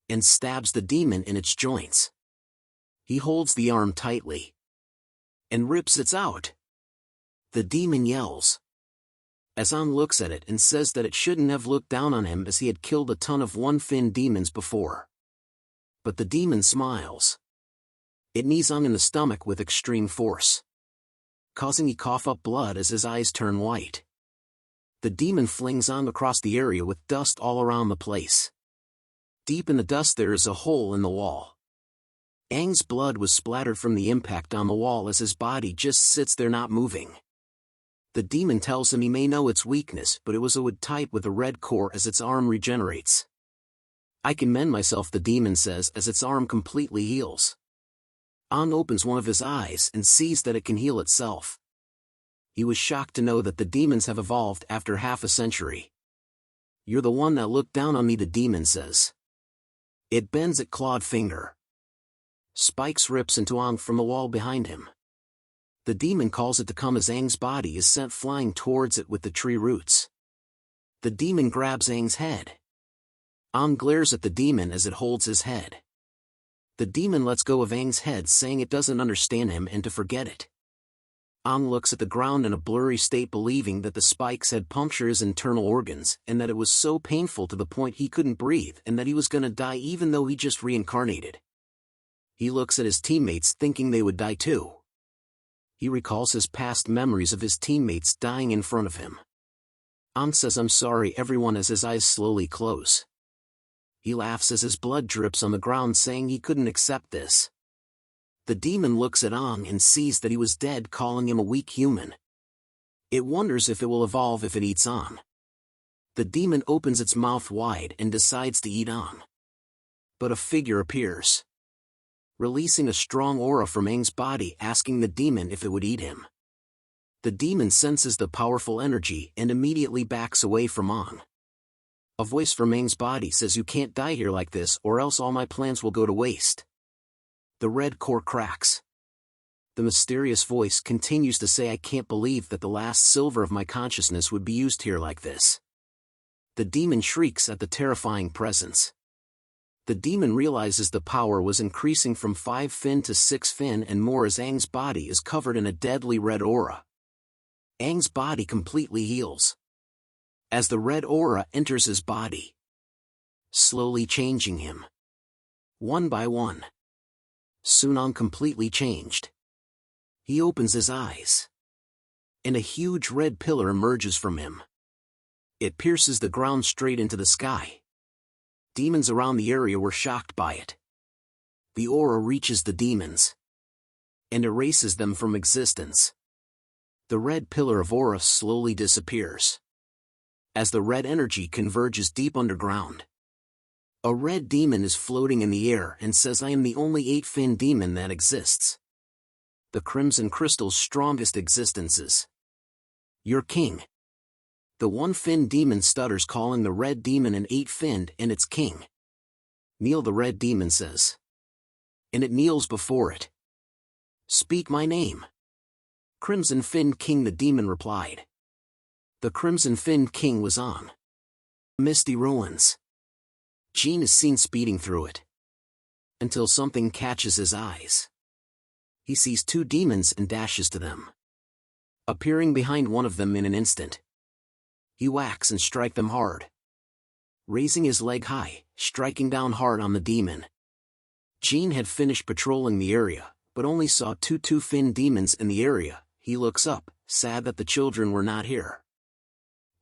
and stabs the demon in its joints. He holds the arm tightly and rips it out. The demon yells as looks at it and says that it shouldn't have looked down on him, as he had killed a ton of one-fin demons before. But the demon smiles. It knees in the stomach with extreme force, causing he cough up blood as his eyes turn white. The demon flings across the area with dust all around the place. Deep in the dust there is a hole in the wall. Aang's blood was splattered from the impact on the wall as his body just sits there not moving. The demon tells him he may know its weakness, but it was a wood type with a red core, as its arm regenerates. "I can mend myself," the demon says as its arm completely heals. Opens one of his eyes and sees that it can heal itself. He was shocked to know that the demons have evolved after half a century. "You're the one that looked down on me," the demon says. It bends its clawed finger. Spikes rips into Aang from the wall behind him. The demon calls it to come as Aang's body is sent flying towards it with the tree roots. The demon grabs Aang's head. Aang glares at the demon as it holds his head. The demon lets go of Aang's head, saying it doesn't understand him and to forget it. Aang looks at the ground in a blurry state, believing that the spikes had punctured his internal organs and that it was so painful to the point he couldn't breathe and that he was gonna die even though he just reincarnated. He looks at his teammates thinking they would die too. He recalls his past memories of his teammates dying in front of him. Aang says I'm sorry everyone as his eyes slowly close. He laughs as his blood drips on the ground, saying he couldn't accept this. The demon looks at Aang and sees that he was dead, calling him a weak human. It wonders if it will evolve if it eats Aang. The demon opens its mouth wide and decides to eat Aang. But a figure appears, releasing a strong aura from Aang's body, asking the demon if it would eat him. The demon senses the powerful energy and immediately backs away from Aang. A voice from Aang's body says, "You can't die here like this, or else all my plans will go to waste." The red core cracks. The mysterious voice continues to say, "I can't believe that the last silver of my consciousness would be used here like this." The demon shrieks at the terrifying presence. The demon realizes the power was increasing from 5 fin to 6 fin and more as Aang's body is covered in a deadly red aura. Aang's body completely heals as the red aura enters his body, slowly changing him. One by one. Soon Aang completely changed. He opens his eyes, and a huge red pillar emerges from him. It pierces the ground straight into the sky. Demons around the area were shocked by it. The aura reaches the demons and erases them from existence. The red pillar of aura slowly disappears as the red energy converges deep underground. A red demon is floating in the air and says, "I am the only 8-fin demon that exists. The Crimson Crystal's strongest existences. Your king." The 1-fin demon stutters, calling the red demon an 8-finned and its king. "Kneel," the red demon says. And it kneels before it. "Speak my name." "Crimson Fin King," the demon replied. The Crimson Fin King was on misty ruins. Jean is seen speeding through it, until something catches his eyes. He sees 2 demons and dashes to them, appearing behind one of them in an instant. He whacks and strikes them hard, raising his leg high, striking down hard on the demon. Jean had finished patrolling the area, but only saw 2 2-fin demons in the area. He looks up, sad that the children were not here.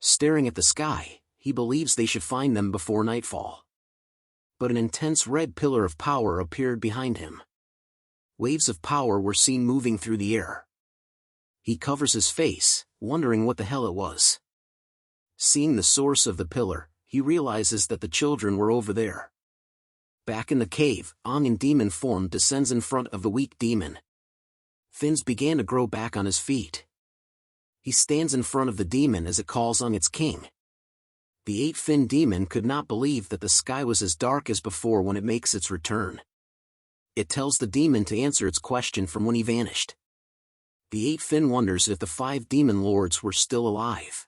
Staring at the sky, he believes they should find them before nightfall. But an intense red pillar of power appeared behind him. Waves of power were seen moving through the air. He covers his face, wondering what the hell it was. Seeing the source of the pillar, he realizes that the children were over there. Back in the cave, Aang in demon form descends in front of the weak demon. Fins began to grow back on his feet. He stands in front of the demon as it calls on its king. The 8-fin demon could not believe that the sky was as dark as before when it makes its return. It tells the demon to answer its question from when he vanished. The 8-fin wonders if the 5 demon lords were still alive.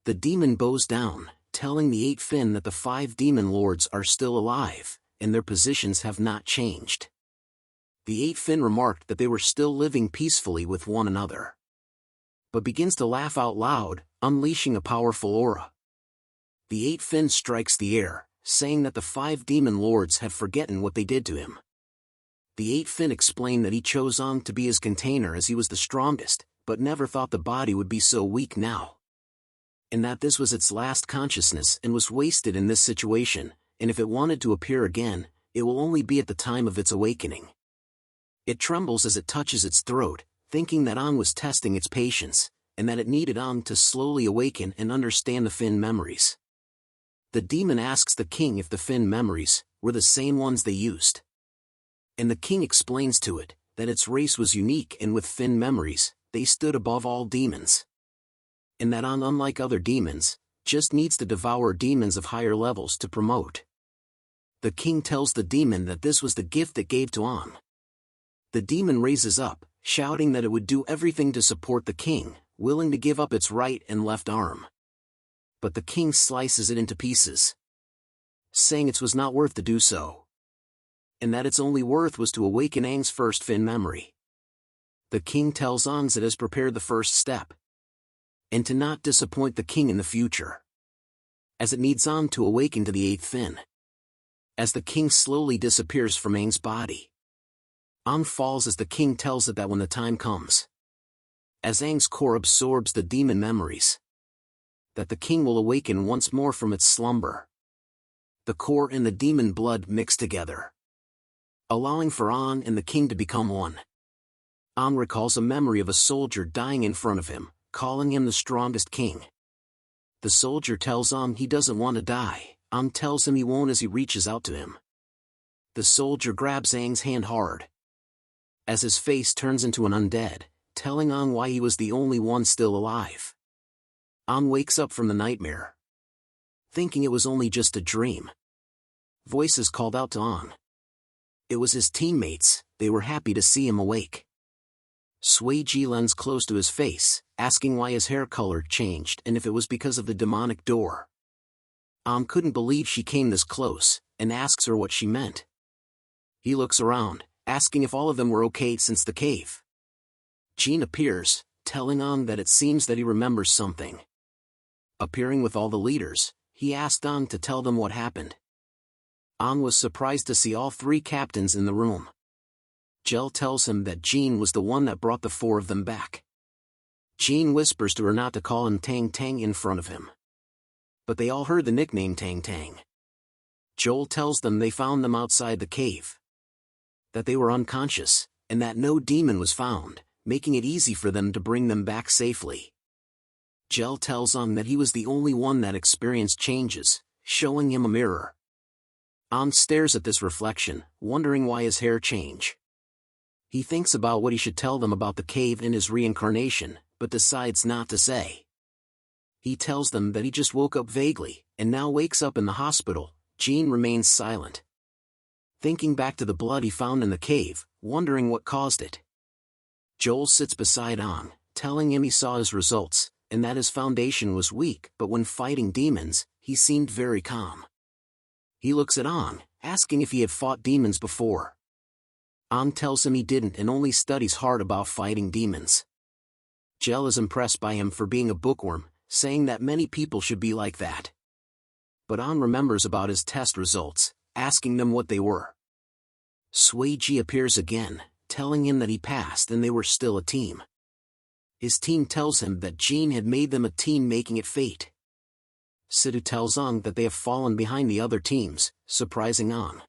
The demon bows down, telling the 8-fin that the 5 demon lords are still alive, and their positions have not changed. The 8-fin remarked that they were still living peacefully with one another, but begins to laugh out loud, unleashing a powerful aura. The 8-fin strikes the air, saying that the 5 demon lords have forgotten what they did to him. The 8-fin explained that he chose Aang to be his container as he was the strongest, but never thought the body would be so weak now. And that this was its last consciousness and was wasted in this situation, and if it wanted to appear again, it will only be at the time of its awakening. It trembles as it touches its throat, thinking that Aang was testing its patience, and that it needed Aang to slowly awaken and understand the Fin memories. The demon asks the king if the Fin memories were the same ones they used. And the king explains to it that its race was unique and with Fin memories, they stood above all demons. And that Aang, unlike other demons, just needs to devour demons of higher levels to promote. The king tells the demon that this was the gift that gave to Aang. The demon raises up, shouting that it would do everything to support the king, willing to give up its right and left arm. But the king slices it into pieces, saying it was not worth to do so. and that its only worth was to awaken Aang's first Fin memory. The king tells Aang it has prepared the first step, and to not disappoint the king in the future, as it needs Aang to awaken to the eighth Fin. As the king slowly disappears from Aang's body, Aang falls as the king tells it that when the time comes, as Aang's core absorbs the demon memories, that the king will awaken once more from its slumber. The core and the demon blood mix together, allowing for Aang and the king to become one. Aang recalls a memory of a soldier dying in front of him, calling him the strongest king. The soldier tells Aang he doesn't want to die. Aang tells him he won't as he reaches out to him. The soldier grabs Aang's hand hard, as his face turns into an undead, telling Aang why he was the only one still alive. Aang wakes up from the nightmare, thinking it was only just a dream. Voices called out to Aang. It was his teammates. They were happy to see him awake. Suiji leans close to his face, asking why his hair color changed and if it was because of the demonic door. Aang couldn't believe she came this close, and asks her what she meant. He looks around, asking if all of them were okay since the cave. Jean appears, telling Aang that it seems that he remembers something. Appearing with all the leaders, he asked Aang to tell them what happened. Aang was surprised to see all three captains in the room. Jel tells him that Jean was the one that brought the four of them back. Jean whispers to her not to call him Tang Tang in front of him, but they all heard the nickname Tang Tang. Joel tells them they found them outside the cave, that they were unconscious, and that no demon was found, making it easy for them to bring them back safely. Jel tells Aang that he was the only one that experienced changes, showing him a mirror. Aang stares at this reflection, wondering why his hair changed. He thinks about what he should tell them about the cave and his reincarnation, but decides not to say. He tells them that he just woke up vaguely, and now wakes up in the hospital. Jean remains silent, thinking back to the blood he found in the cave, wondering what caused it. Joel sits beside Aang, telling him he saw his results, and that his foundation was weak, but when fighting demons, he seemed very calm. He looks at Aang, asking if he had fought demons before. Aang tells him he didn't and only studies hard about fighting demons. Jel is impressed by him for being a bookworm, saying that many people should be like that. But Aang remembers about his test results, asking them what they were. Suiji appears again, telling him that he passed and they were still a team. His team tells him that Jean had made them a team, making it fate. Sidhu tells Aang that they have fallen behind the other teams, surprising Aang.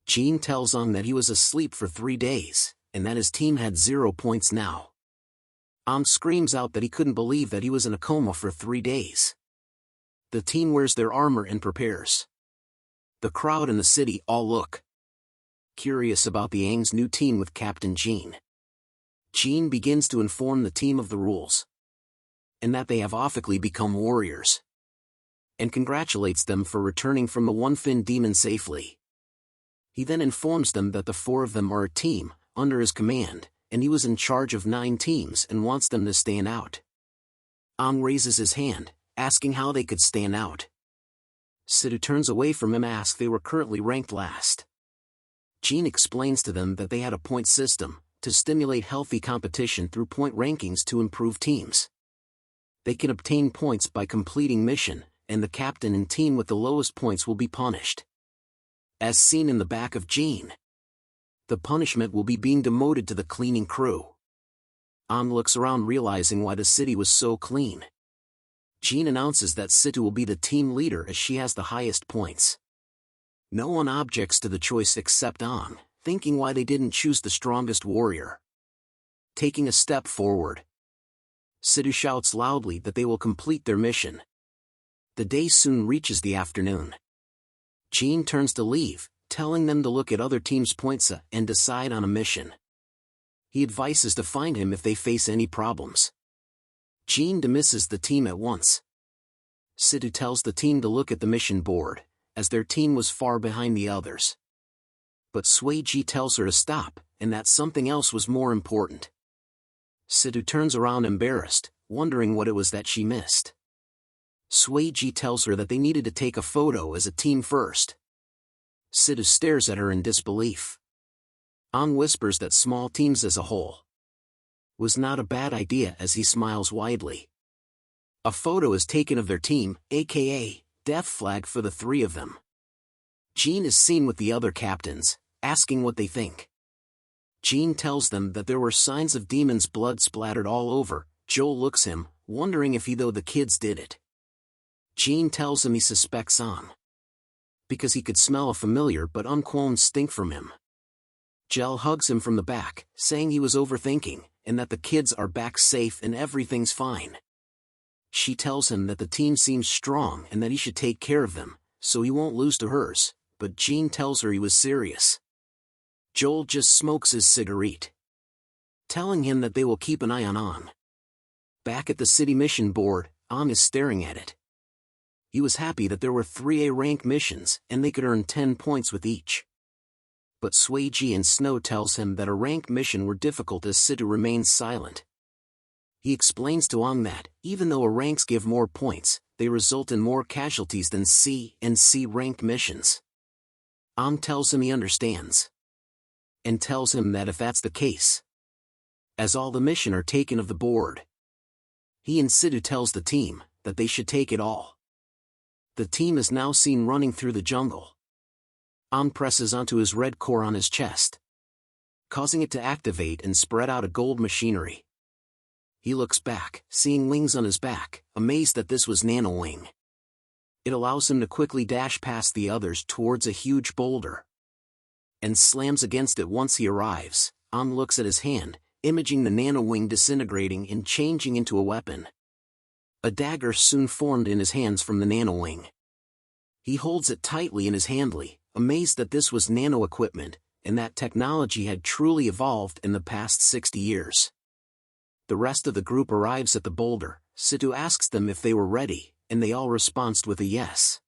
Jean tells Aang that he was asleep for 3 days, and that his team had 0 points now. Aang screams out that he couldn't believe that he was in a coma for 3 days. The team wears their armor and prepares. The crowd in the city all look curious about the Aang's new team with Captain Jean. Jean begins to inform the team of the rules, and that they have officially become warriors, and congratulates them for returning from the one-fin demon safely. He then informs them that the 4 of them are a team, under his command, and he was in charge of 9 teams and wants them to stand out. Aang raises his hand, asking how they could stand out. Sidhu turns away from him, asks they were currently ranked last. Jean explains to them that they had a point system, to stimulate healthy competition through point rankings to improve teams. They can obtain points by completing mission, and the captain and team with the lowest points will be punished. As seen in the back of Jean, the punishment will be being demoted to the cleaning crew. Aang looks around, realizing why the city was so clean. Jean announces that Sidhu will be the team leader as she has the highest points. No one objects to the choice except Aang, thinking why they didn't choose the strongest warrior. Taking a step forward, Sidhu shouts loudly that they will complete their mission. The day soon reaches the afternoon. Jean turns to leave, telling them to look at other teams' points and decide on a mission. He advises to find him if they face any problems. Jean dismisses the team at once. Sidhu tells the team to look at the mission board, as their team was far behind the others. But Suiji tells her to stop, and that something else was more important. Sidhu turns around embarrassed, wondering what it was that she missed. Suiji tells her that they needed to take a photo as a team first. Sidhu stares at her in disbelief. An whispers that small teams as a whole was not a bad idea as he smiles widely. A photo is taken of their team, aka death flag for the three of them. Jean is seen with the other captains, asking what they think. Jean tells them that there were signs of demons' blood splattered all over. Joel looks him, wondering if he though the kids did it. Jean tells him he suspects An, because he could smell a familiar but unquown stink from him. Jel hugs him from the back, saying he was overthinking, and that the kids are back safe and everything's fine. She tells him that the team seems strong and that he should take care of them, so he won't lose to hers, but Jean tells her he was serious. Joel just smokes his cigarette, telling him that they will keep an eye on An. Back at the city mission board, An is staring at it. He was happy that there were 3 A-rank missions and they could earn 10 points with each. But Sueji and Snow tells him that a rank mission were difficult as Sidhu remains silent. He explains to An that, even though A ranks give more points, they result in more casualties than C and C rank missions. An tells him he understands, and tells him that if that's the case, as all the mission are taken of the board, he and Sidhu tells the team that they should take it all. The team is now seen running through the jungle. An presses onto his red core on his chest, causing it to activate and spread out a gold machinery. He looks back, seeing wings on his back, amazed that this was Nano Wing. It allows him to quickly dash past the others towards a huge boulder, and slams against it once he arrives. An looks at his hand, imaging the Nano Wing disintegrating and changing into a weapon. A dagger soon formed in his hands from the Nano Wing. He holds it tightly in his handle, amazed that this was nano equipment, and that technology had truly evolved in the past 60 years. The rest of the group arrives at the boulder. Sidhu asks them if they were ready, and they all respond with a yes.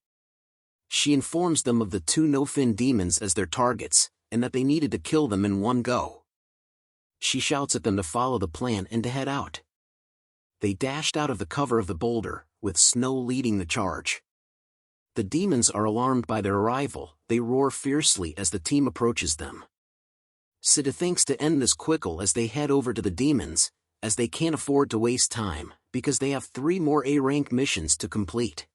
She informs them of the 2 no-fin demons as their targets, and that they needed to kill them in one go. She shouts at them to follow the plan and to head out. They dashed out of the cover of the boulder, with Snow leading the charge. The demons are alarmed by their arrival. They roar fiercely as the team approaches them. Sidhu thinks to end this quickly as they head over to the demons, as they can't afford to waste time, because they have 3 more A-rank missions to complete.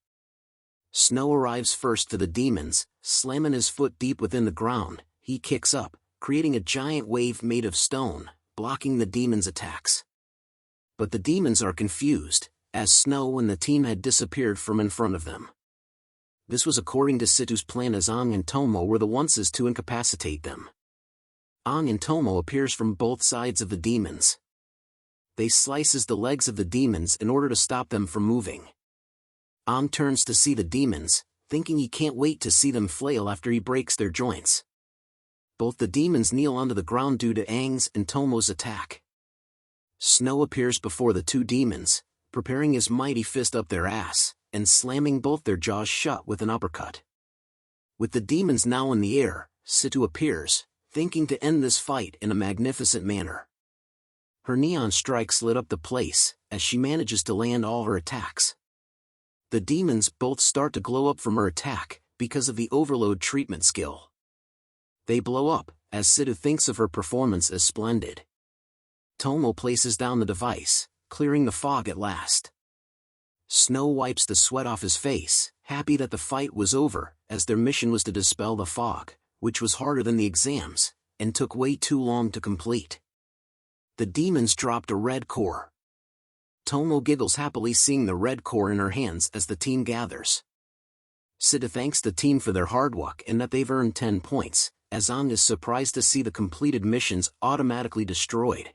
Snow arrives first to the demons, slamming his foot deep within the ground. He kicks up, creating a giant wave made of stone, blocking the demons' attacks. But the demons are confused, as Snow and the team had disappeared from in front of them. This was according to Sidhu's plan, as Ang and Tomo were the ones to incapacitate them. Ang and Tomo appears from both sides of the demons. They slices the legs of the demons in order to stop them from moving. Ang turns to see the demons, thinking he can't wait to see them flail after he breaks their joints. Both the demons kneel onto the ground due to Ang's and Tomo's attack. Snow appears before the 2 demons, preparing his mighty fist up their ass, and slamming both their jaws shut with an uppercut. With the demons now in the air, Sidhu appears, thinking to end this fight in a magnificent manner. Her neon strikes lit up the place, as she manages to land all her attacks. The demons both start to glow up from her attack, because of the overload treatment skill. They blow up, as Sidhu thinks of her performance as splendid. Tomo places down the device, clearing the fog at last. Snow wipes the sweat off his face, happy that the fight was over, as their mission was to dispel the fog, which was harder than the exams, and took way too long to complete. The demons dropped a red core. Tomo giggles happily seeing the red core in her hands as the team gathers. Sidhu thanks the team for their hard work and that they've earned 10 points, as Ang is surprised to see the completed missions automatically destroyed.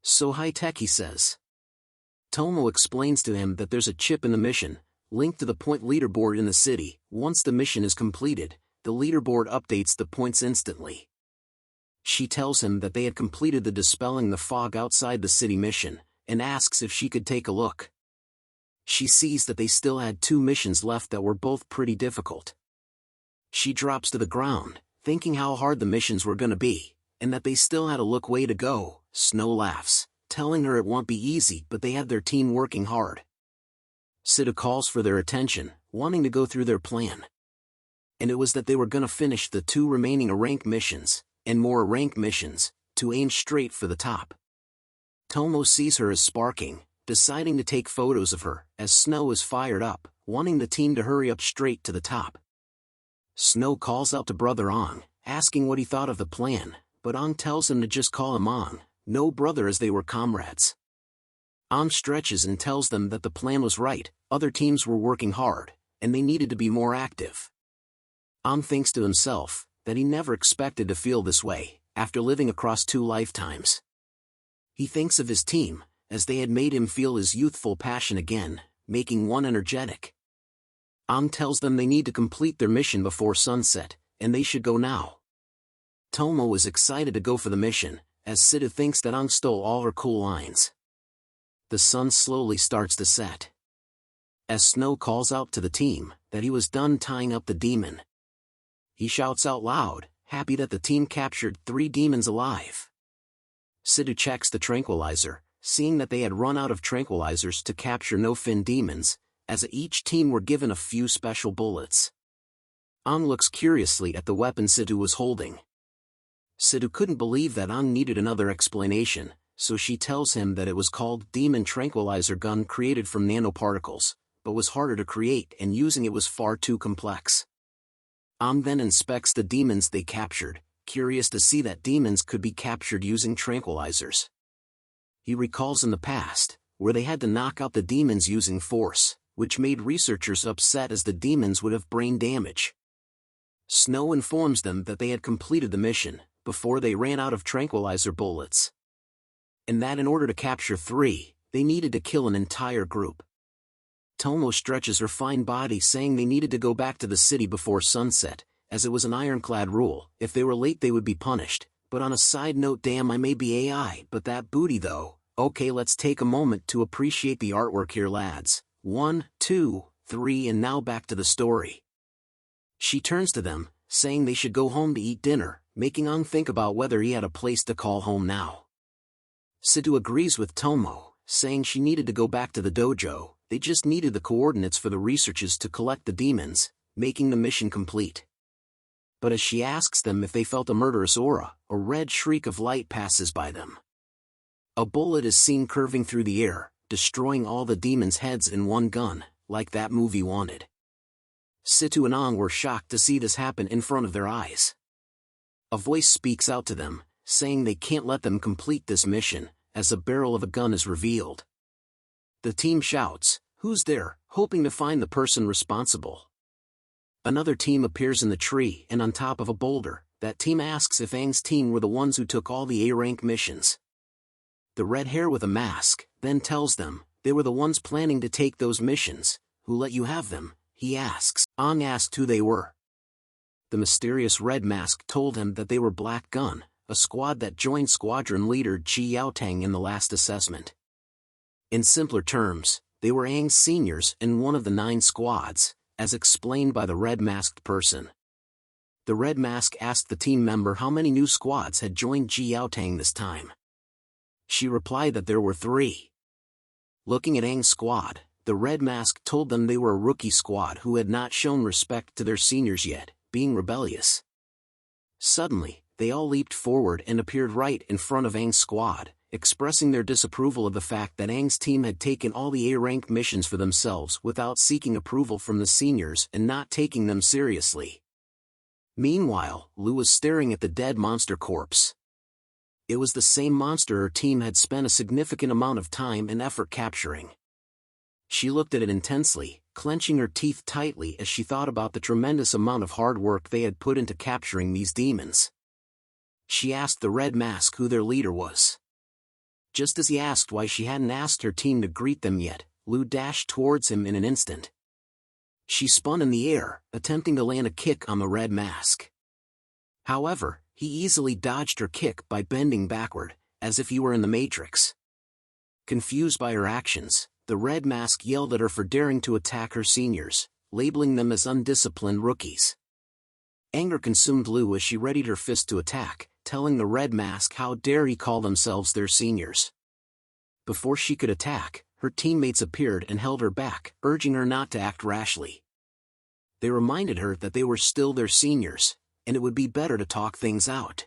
So high-tech, he says. Tomo explains to him that there's a chip in the mission, linked to the point leaderboard in the city. Once the mission is completed, the leaderboard updates the points instantly. She tells him that they had completed the dispelling the fog outside the city mission, and asks if she could take a look. She sees that they still had 2 missions left that were both pretty difficult. She drops to the ground, thinking how hard the missions were gonna be, and that they still had a way to go. Snow laughs, telling her it won't be easy, but they had their team working hard. Sidhu calls for their attention, wanting to go through their plan. and it was that they were gonna finish the 2 remaining rank missions, and more rank missions, to aim straight for the top. Tomo sees her as sparking, deciding to take photos of her, as Snow is fired up, wanting the team to hurry up straight to the top. Snow calls out to brother Ong, asking what he thought of the plan, but Ong tells him to just call him Ong, no brother, as they were comrades. Ong stretches and tells them that the plan was right, other teams were working hard, and they needed to be more active. Ong thinks to himself that he never expected to feel this way, after living across 2 lifetimes. He thinks of his team, as they had made him feel his youthful passion again, making one energetic. Ong tells them they need to complete their mission before sunset, and they should go now. Tomo is excited to go for the mission, as Sidhu thinks that Ong stole all her cool lines. The sun slowly starts to set. As Snow calls out to the team that he was done tying up the demon, he shouts out loud, happy that the team captured 3 demons alive. Sidhu checks the tranquilizer, seeing that they had run out of tranquilizers to capture no-fin demons, as each team were given a few special bullets. Ong looks curiously at the weapon Sidhu was holding. Sidhu couldn't believe that Ong needed another explanation, so she tells him that it was called Demon Tranquilizer Gun, created from nanoparticles, but was harder to create and using it was far too complex. Ong then inspects the demons they captured, curious to see that demons could be captured using tranquilizers. He recalls in the past, where they had to knock out the demons using force, which made researchers upset as the demons would have brain damage. Snow informs them that they had completed the mission, before they ran out of tranquilizer bullets. And that in order to capture 3, they needed to kill an entire group. Tomo stretches her fine body, saying they needed to go back to the city before sunset, as it was an ironclad rule, if they were late they would be punished. But on a side note, damn, I may be AI, but that booty though. Okay, let's take a moment to appreciate the artwork here, lads. 1, 2, 3, and now back to the story. She turns to them, saying they should go home to eat dinner, making Ong think about whether he had a place to call home now. Sidhu agrees with Tomo, saying she needed to go back to the dojo, they just needed the coordinates for the researchers to collect the demons, making the mission complete. But as she asks them if they felt a murderous aura, a red shriek of light passes by them. A bullet is seen curving through the air, destroying all the demons' heads in one gun, like that movie Wanted. Sidhu and Ong were shocked to see this happen in front of their eyes. A voice speaks out to them, saying they can't let them complete this mission, as a barrel of a gun is revealed. The team shouts, "Who's there?" hoping to find the person responsible. Another team appears in the tree and on top of a boulder. That team asks if Aang's team were the ones who took all the A-rank missions. The red hair with a mask then tells them they were the ones planning to take those missions. "Who let you have them?" he asks. Aang asked who they were. The mysterious red mask told him that they were Black Gun, a squad that joined squadron leader Chi Yaotang in the last assessment. In simpler terms, they were Aang's seniors in one of the 9 squads, as explained by the red-masked person. The red mask asked the team member how many new squads had joined Ji Yaotang this time. She replied that there were 3. Looking at Aang's squad, the red mask told them they were a rookie squad who had not shown respect to their seniors yet, being rebellious. Suddenly, they all leaped forward and appeared right in front of Aang's squad, expressing their disapproval of the fact that Aang's team had taken all the A-rank missions for themselves without seeking approval from the seniors and not taking them seriously. Meanwhile, Lu was staring at the dead monster corpse. It was the same monster her team had spent a significant amount of time and effort capturing. She looked at it intensely, clenching her teeth tightly as she thought about the tremendous amount of hard work they had put into capturing these demons. She asked the red mask who their leader was. Just as he asked why she hadn't asked her team to greet them yet, Lu dashed towards him in an instant. She spun in the air, attempting to land a kick on the red mask. However, he easily dodged her kick by bending backward, as if he were in the Matrix. Confused by her actions, the red mask yelled at her for daring to attack her seniors, labeling them as undisciplined rookies. Anger consumed Lu as she readied her fist to attack, telling the red mask how dare he call themselves their seniors. Before she could attack, her teammates appeared and held her back, urging her not to act rashly. They reminded her that they were still their seniors, and it would be better to talk things out.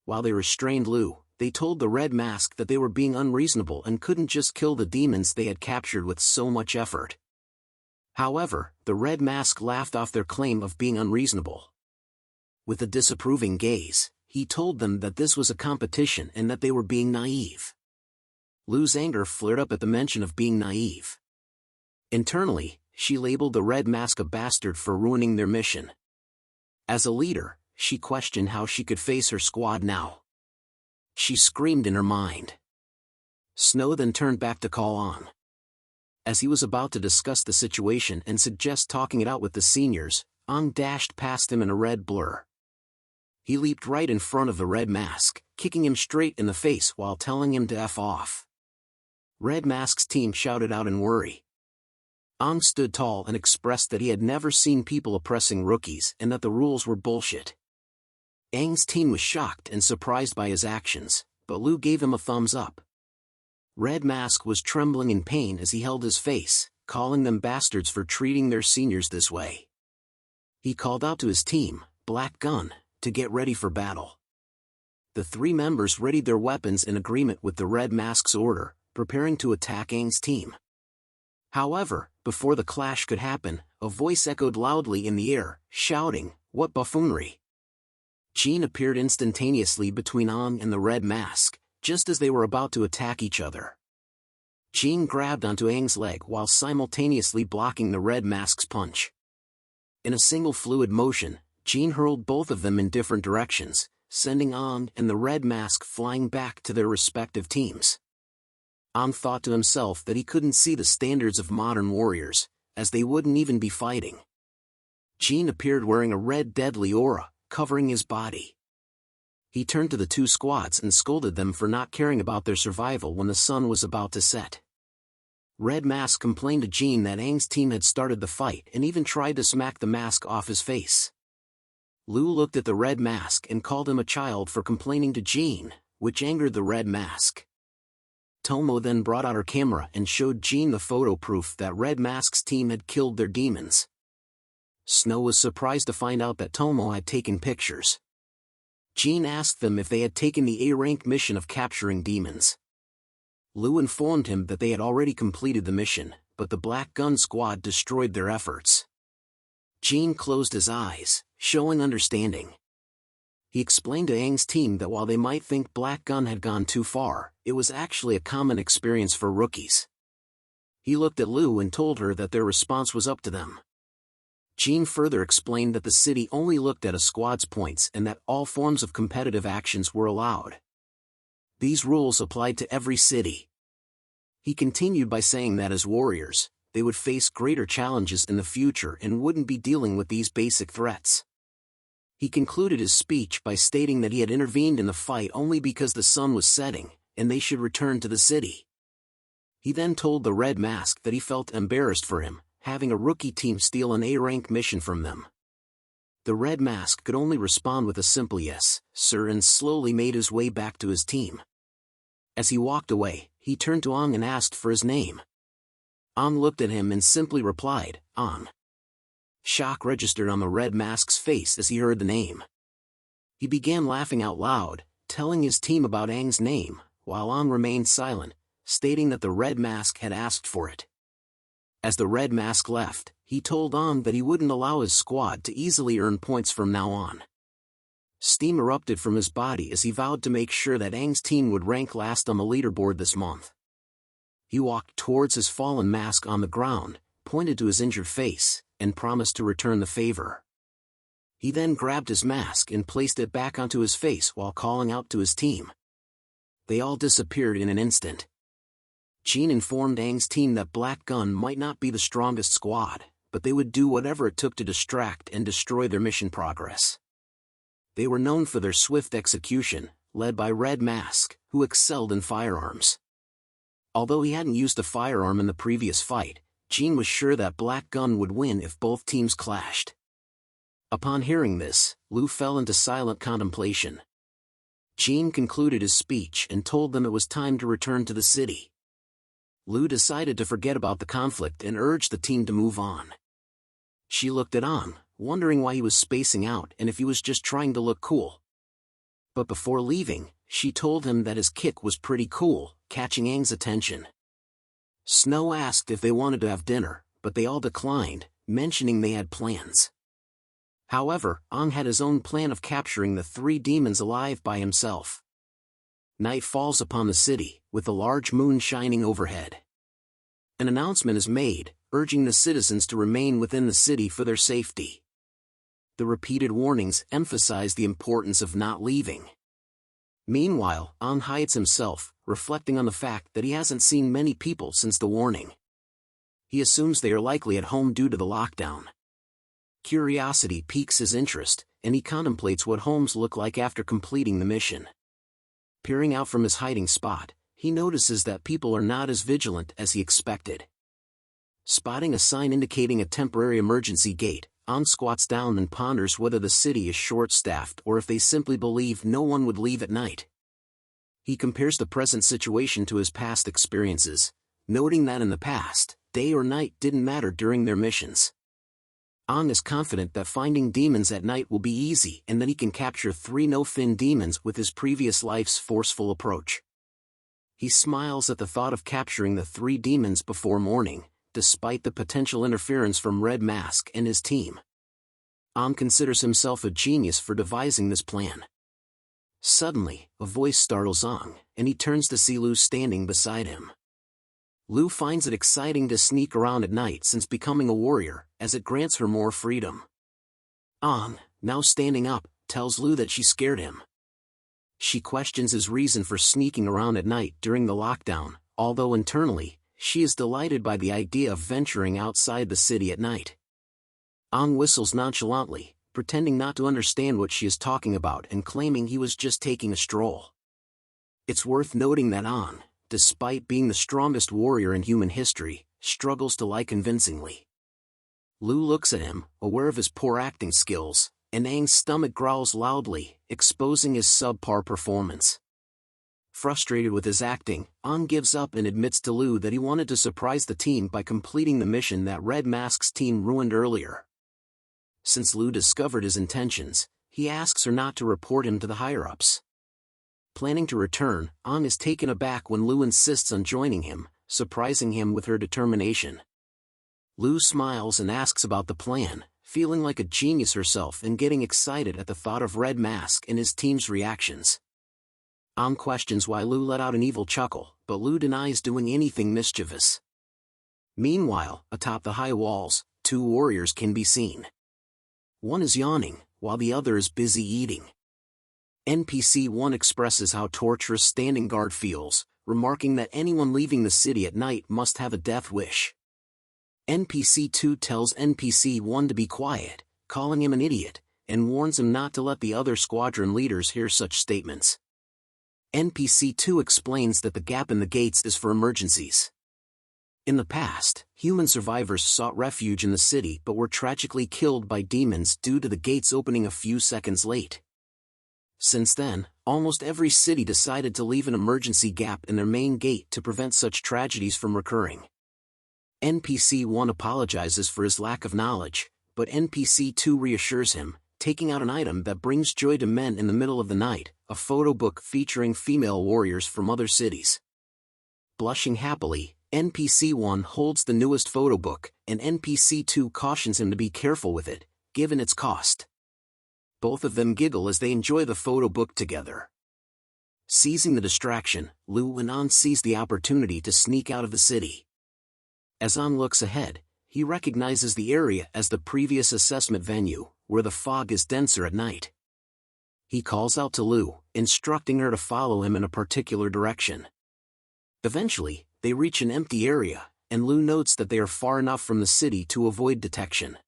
While they restrained Lu, they told the Red Mask that they were being unreasonable and couldn't just kill the demons they had captured with so much effort. However, the Red Mask laughed off their claim of being unreasonable. With a disapproving gaze, he told them that this was a competition and that they were being naive. Lu's anger flared up at the mention of being naive. Internally, she labeled the Red Mask a bastard for ruining their mission. As a leader, she questioned how she could face her squad now. She screamed in her mind. Snow then turned back to call on. As he was about to discuss the situation and suggest talking it out with the seniors, Ong dashed past him in a red blur. He leaped right in front of the Red Mask, kicking him straight in the face while telling him to F off. Red Mask's team shouted out in worry. Ong stood tall and expressed that he had never seen people oppressing rookies and that the rules were bullshit. Aang's team was shocked and surprised by his actions, but Lu gave him a thumbs up. Red Mask was trembling in pain as he held his face, calling them bastards for treating their seniors this way. He called out to his team, Black Gun, to get ready for battle. The three members readied their weapons in agreement with the Red Mask's order, preparing to attack Aang's team. However, before the clash could happen, a voice echoed loudly in the air, shouting, "What buffoonery!" Jean appeared instantaneously between Aang and the Red Mask, just as they were about to attack each other. Jean grabbed onto Aang's leg while simultaneously blocking the Red Mask's punch. In a single fluid motion, Jean hurled both of them in different directions, sending Aang and the Red Mask flying back to their respective teams. Aang thought to himself that he couldn't see the standards of modern warriors, as they wouldn't even be fighting. Jean appeared wearing a red deadly aura, covering his body. He turned to the two squads and scolded them for not caring about their survival when the sun was about to set. Red Mask complained to Jean that Aang's team had started the fight and even tried to smack the mask off his face. Lu looked at the Red Mask and called him a child for complaining to Jean, which angered the Red Mask. Tomo then brought out her camera and showed Jean the photo proof that Red Mask's team had killed their demons. Snow was surprised to find out that Tomo had taken pictures. Jean asked them if they had taken the A-rank mission of capturing demons. Lu informed him that they had already completed the mission, but the Black Gun squad destroyed their efforts. Jean closed his eyes, showing understanding. He explained to Aang's team that while they might think Black Gun had gone too far, it was actually a common experience for rookies. He looked at Lu and told her that their response was up to them. Jean further explained that the city only looked at a squad's points and that all forms of competitive actions were allowed. These rules applied to every city. He continued by saying that as warriors, they would face greater challenges in the future and wouldn't be dealing with these basic threats. He concluded his speech by stating that he had intervened in the fight only because the sun was setting, and they should return to the city. He then told the Red Mask that he felt embarrassed for him, having a rookie team steal an A-rank mission from them. The Red Mask could only respond with a simple yes, sir, and slowly made his way back to his team. As he walked away, he turned to Aang and asked for his name. Aang looked at him and simply replied, Aang. Shock registered on the Red Mask's face as he heard the name. He began laughing out loud, telling his team about Aang's name, while Aang remained silent, stating that the Red Mask had asked for it. As the Red Mask left, he told Aang that he wouldn't allow his squad to easily earn points from now on. Steam erupted from his body as he vowed to make sure that Aang's team would rank last on the leaderboard this month. He walked towards his fallen mask on the ground, pointed to his injured face, and promised to return the favor. He then grabbed his mask and placed it back onto his face while calling out to his team. They all disappeared in an instant. Jean informed Aang's team that Black Gun might not be the strongest squad, but they would do whatever it took to distract and destroy their mission progress. They were known for their swift execution, led by Red Mask, who excelled in firearms. Although he hadn't used a firearm in the previous fight, Jean was sure that Black Gun would win if both teams clashed. Upon hearing this, Lu fell into silent contemplation. Jean concluded his speech and told them it was time to return to the city. Lu decided to forget about the conflict and urged the team to move on. She looked at Ang, wondering why he was spacing out and if he was just trying to look cool. But before leaving, she told him that his kick was pretty cool, catching Ang's attention. Snow asked if they wanted to have dinner, but they all declined, mentioning they had plans. However, Ang had his own plan of capturing the 3 demons alive by himself. Night falls upon the city, with a large moon shining overhead. An announcement is made, urging the citizens to remain within the city for their safety. The repeated warnings emphasize the importance of not leaving. Meanwhile, Ang hides himself, reflecting on the fact that he hasn't seen many people since the warning. He assumes they are likely at home due to the lockdown. Curiosity piques his interest, and he contemplates what homes look like after completing the mission. Peering out from his hiding spot, he notices that people are not as vigilant as he expected. Spotting a sign indicating a temporary emergency gate, Ang squats down and ponders whether the city is short-staffed or if they simply believe no one would leave at night. He compares the present situation to his past experiences, noting that in the past, day or night didn't matter during their missions. Ang is confident that finding demons at night will be easy and that he can capture 3 no-fin demons with his previous life's forceful approach. He smiles at the thought of capturing the 3 demons before morning, despite the potential interference from Red Mask and his team. Ang considers himself a genius for devising this plan. Suddenly, a voice startles Ang, and he turns to see Lu standing beside him. Lu finds it exciting to sneak around at night since becoming a warrior, as it grants her more freedom. Ang, now standing up, tells Lu that she scared him. She questions his reason for sneaking around at night during the lockdown, although internally, she is delighted by the idea of venturing outside the city at night. Ang whistles nonchalantly, pretending not to understand what she is talking about and claiming he was just taking a stroll. It's worth noting that Ang, despite being the strongest warrior in human history, struggles to lie convincingly. Lu looks at him, aware of his poor acting skills, and Ang's stomach growls loudly, exposing his subpar performance. Frustrated with his acting, Ang gives up and admits to Lu that he wanted to surprise the team by completing the mission that Red Mask's team ruined earlier. Since Lu discovered his intentions, he asks her not to report him to the higher-ups. Planning to return, Ang is taken aback when Lu insists on joining him, surprising him with her determination. Lu smiles and asks about the plan, feeling like a genius herself and getting excited at the thought of Red Mask and his team's reactions. Ang questions why Lu let out an evil chuckle, but Lu denies doing anything mischievous. Meanwhile, atop the high walls, 2 warriors can be seen. One is yawning, while the other is busy eating. NPC 1 expresses how torturous standing guard feels, remarking that anyone leaving the city at night must have a death wish. NPC 2 tells NPC 1 to be quiet, calling him an idiot, and warns him not to let the other squadron leaders hear such statements. NPC 2 explains that the gap in the gates is for emergencies. In the past, human survivors sought refuge in the city but were tragically killed by demons due to the gates opening a few seconds late. Since then, almost every city decided to leave an emergency gap in their main gate to prevent such tragedies from recurring. NPC 1 apologizes for his lack of knowledge, but NPC 2 reassures him, taking out an item that brings joy to men in the middle of the night, a photo book featuring female warriors from other cities. Blushing happily, NPC 1 holds the newest photo book, and NPC 2 cautions him to be careful with it, given its cost. Both of them giggle as they enjoy the photo book together. Seizing the distraction, Lu and An seize the opportunity to sneak out of the city. As An looks ahead, he recognizes the area as the previous assessment venue, where the fog is denser at night. He calls out to Lu, instructing her to follow him in a particular direction. Eventually, they reach an empty area, and Lu notes that they are far enough from the city to avoid detection.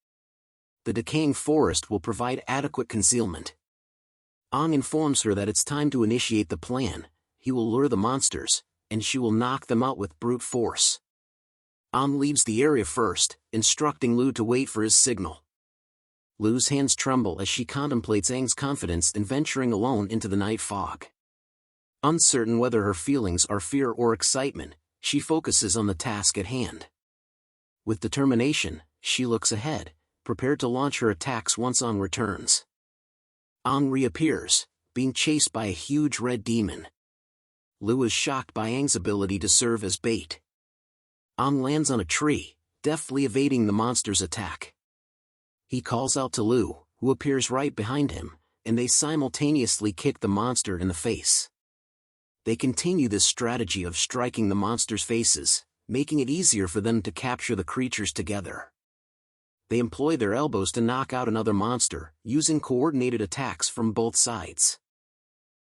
The decaying forest will provide adequate concealment. Ang informs her that it's time to initiate the plan. He will lure the monsters, and she will knock them out with brute force. Ang leaves the area first, instructing Lu to wait for his signal. Lu's hands tremble as she contemplates Ang's confidence in venturing alone into the night fog. Uncertain whether her feelings are fear or excitement, she focuses on the task at hand. With determination, she looks ahead, prepared to launch her attacks once Ang returns. Ang reappears, being chased by a huge red demon. Lu is shocked by Ang's ability to serve as bait. Ang lands on a tree, deftly evading the monster's attack. He calls out to Lu, who appears right behind him, and they simultaneously kick the monster in the face. They continue this strategy of striking the monster's faces, making it easier for them to capture the creatures together. They employ their elbows to knock out another monster, using coordinated attacks from both sides.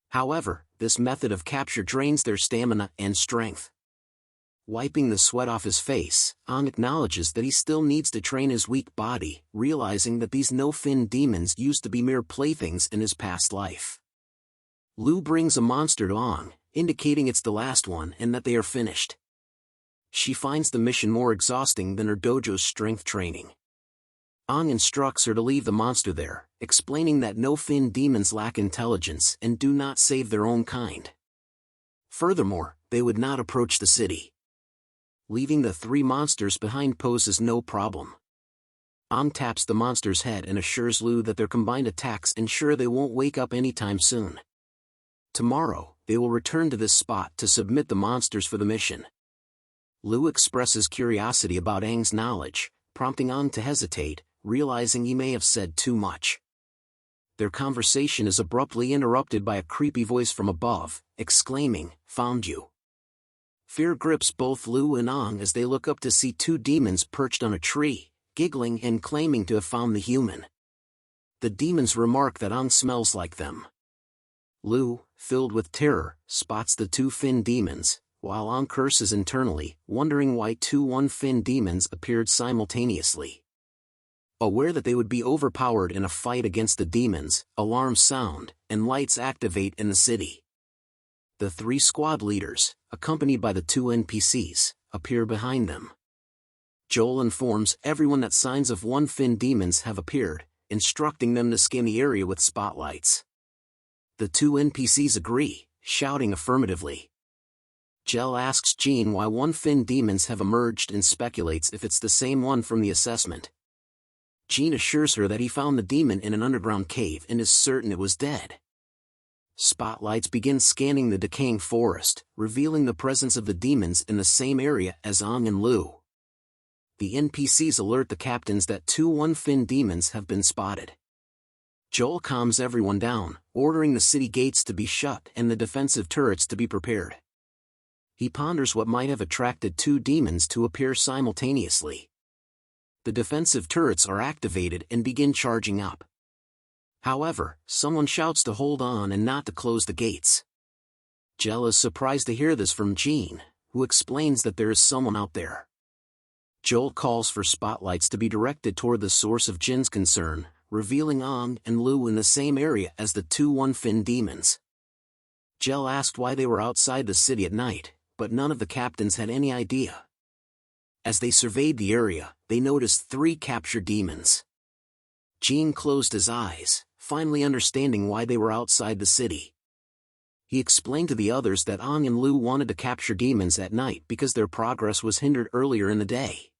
However, this method of capture drains their stamina and strength. Wiping the sweat off his face, Ang acknowledges that he still needs to train his weak body, realizing that these no-fin demons used to be mere playthings in his past life. Lu brings a monster to Ang, indicating it's the last one and that they are finished. She finds the mission more exhausting than her dojo's strength training. Ang instructs her to leave the monster there, explaining that no-fin demons lack intelligence and do not save their own kind. Furthermore, they would not approach the city. Leaving the three monsters behind poses no problem. Ang taps the monster's head and assures Lu that their combined attacks ensure they won't wake up anytime soon. Tomorrow, they will return to this spot to submit the monsters for the mission. Lu expresses curiosity about Ang's knowledge, prompting Ang to hesitate, realizing he may have said too much. Their conversation is abruptly interrupted by a creepy voice from above, exclaiming, "Found you." Fear grips both Lu and Ang as they look up to see two demons perched on a tree, giggling and claiming to have found the human. The demons remark that Ang smells like them. Lu, filled with terror, spots the two fin demons, while Ang curses internally, wondering why two one-fin demons appeared simultaneously. Aware that they would be overpowered in a fight against the demons, alarms sound, and lights activate in the city. The three squad leaders, accompanied by the two NPCs, appear behind them. Joel informs everyone that signs of one-fin demons have appeared, instructing them to scan the area with spotlights. The two NPCs agree, shouting affirmatively. Jel asks Jean why one-fin demons have emerged and speculates if it's the same one from the assessment. Jean assures her that he found the demon in an underground cave and is certain it was dead. Spotlights begin scanning the decaying forest, revealing the presence of the demons in the same area as Ang and Lu. The NPCs alert the captains that two one-fin demons have been spotted. Joel calms everyone down, ordering the city gates to be shut and the defensive turrets to be prepared. He ponders what might have attracted two demons to appear simultaneously. The defensive turrets are activated and begin charging up. However, someone shouts to hold on and not to close the gates. Jel is surprised to hear this from Jean, who explains that there is someone out there. Joel calls for spotlights to be directed toward the source of Jin's concern, revealing Ang and Lu in the same area as the two one-fin demons. Jel asked why they were outside the city at night, but none of the captains had any idea. As they surveyed the area, they noticed three captured demons. Jean closed his eyes, finally understanding why they were outside the city. He explained to the others that Ang and Lu wanted to capture demons at night because their progress was hindered earlier in the day.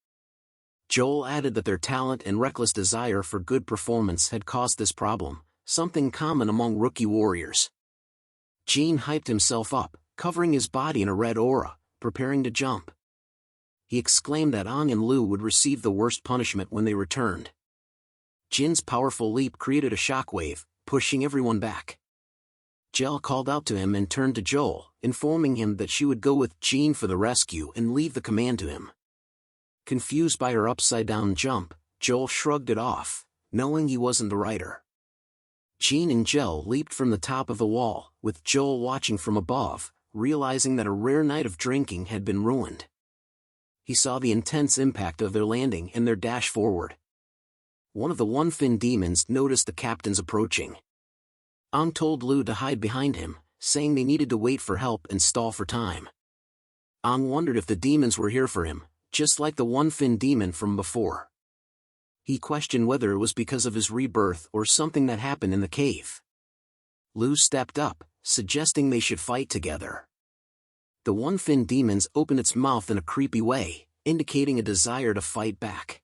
Joel added that their talent and reckless desire for good performance had caused this problem, something common among rookie warriors. Jean hyped himself up, covering his body in a red aura, preparing to jump. He exclaimed that Ang and Lu would receive the worst punishment when they returned. Jin's powerful leap created a shockwave, pushing everyone back. Jel called out to him and turned to Joel, informing him that she would go with Jean for the rescue and leave the command to him. Confused by her upside-down jump, Joel shrugged it off, knowing he wasn't the rider. Jean and Jel leaped from the top of the wall, with Joel watching from above, realizing that a rare night of drinking had been ruined. He saw the intense impact of their landing and their dash forward. One of the one-fin demons noticed the captains approaching. Ang told Lu to hide behind him, saying they needed to wait for help and stall for time. Ang wondered if the demons were here for him, just like the one-fin demon from before. He questioned whether it was because of his rebirth or something that happened in the cave. Lu stepped up, suggesting they should fight together. The one-fin demons opened its mouth in a creepy way, indicating a desire to fight back.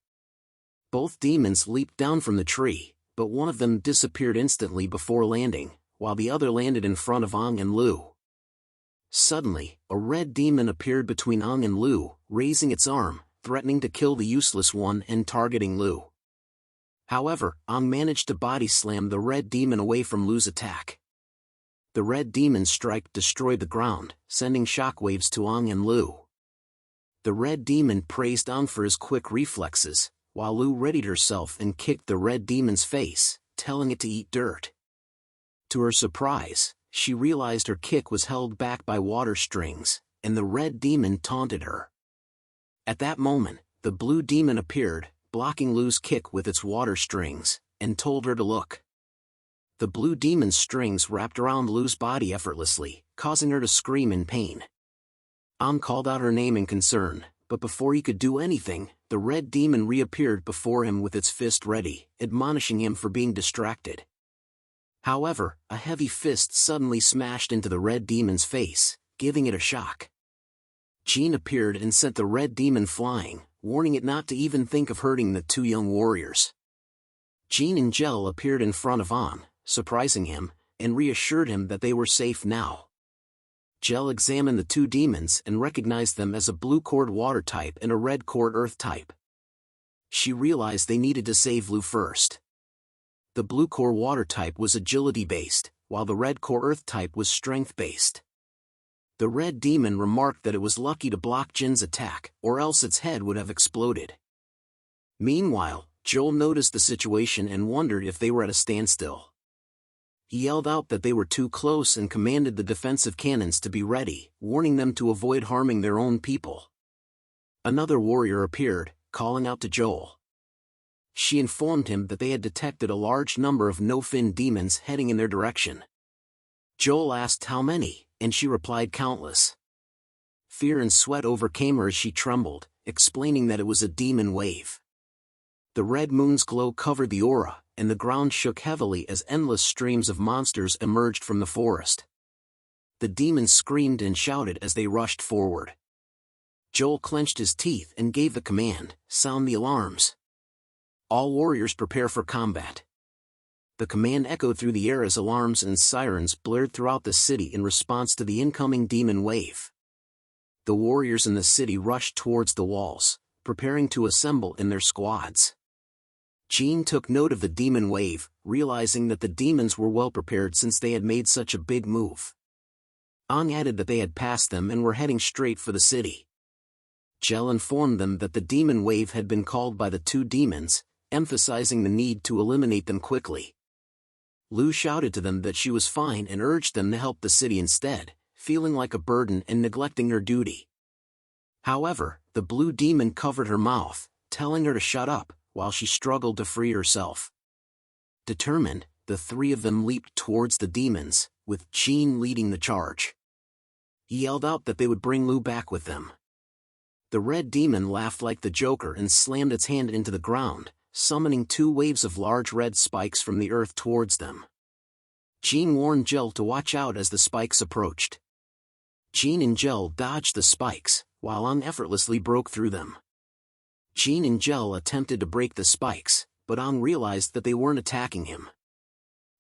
Both demons leaped down from the tree, but one of them disappeared instantly before landing, while the other landed in front of Ang and Lu. Suddenly, a red demon appeared between Ang and Lu, raising its arm, threatening to kill the useless one and targeting Lu. However, Ang managed to body slam the red demon away from Lu's attack. The red demon's strike destroyed the ground, sending shockwaves to Ang and Lu. The red demon praised Ang for his quick reflexes, while Lu readied herself and kicked the red demon's face, telling it to eat dirt. To her surprise, she realized her kick was held back by water strings, and the red demon taunted her. At that moment, the blue demon appeared, blocking Lu's kick with its water strings, and told her to look. The blue demon's strings wrapped around Lu's body effortlessly, causing her to scream in pain. Ang called out her name in concern, but before he could do anything, the red demon reappeared before him with its fist ready, admonishing him for being distracted. However, a heavy fist suddenly smashed into the red demon's face, giving it a shock. Jean appeared and sent the red demon flying, warning it not to even think of hurting the two young warriors. Jean and Gel appeared in front of Ang, surprising him, and reassured him that they were safe now. Gel examined the two demons and recognized them as a blue cord water type and a red cord earth type. She realized they needed to save Lu first. The blue core water type was agility-based, while the red core earth type was strength-based. The red demon remarked that it was lucky to block Jin's attack, or else its head would have exploded. Meanwhile, Joel noticed the situation and wondered if they were at a standstill. He yelled out that they were too close and commanded the defensive cannons to be ready, warning them to avoid harming their own people. Another warrior appeared, calling out to Joel. She informed him that they had detected a large number of no-fin demons heading in their direction. Joel asked how many, and she replied countless. Fear and sweat overcame her as she trembled, explaining that it was a demon wave. The red moon's glow covered the aura, and the ground shook heavily as endless streams of monsters emerged from the forest. The demons screamed and shouted as they rushed forward. Joel clenched his teeth and gave the command, "Sound the alarms. All warriors prepare for combat." The command echoed through the air as alarms and sirens blared throughout the city in response to the incoming demon wave. The warriors in the city rushed towards the walls, preparing to assemble in their squads. Jean took note of the demon wave, realizing that the demons were well prepared since they had made such a big move. Ang added that they had passed them and were heading straight for the city. Gel informed them that the demon wave had been called by the two demons, emphasizing the need to eliminate them quickly. Lu shouted to them that she was fine and urged them to help the city instead, feeling like a burden and neglecting her duty. However, the blue demon covered her mouth, telling her to shut up, while she struggled to free herself. Determined, the three of them leaped towards the demons, with Jean leading the charge. He yelled out that they would bring Lu back with them. The red demon laughed like the Joker and slammed its hand into the ground, summoning two waves of large red spikes from the earth towards them. Jean warned Gel to watch out as the spikes approached. Jean and Gel dodged the spikes, while Ang effortlessly broke through them. Jean and Gel attempted to break the spikes, but Ang realized that they weren't attacking him.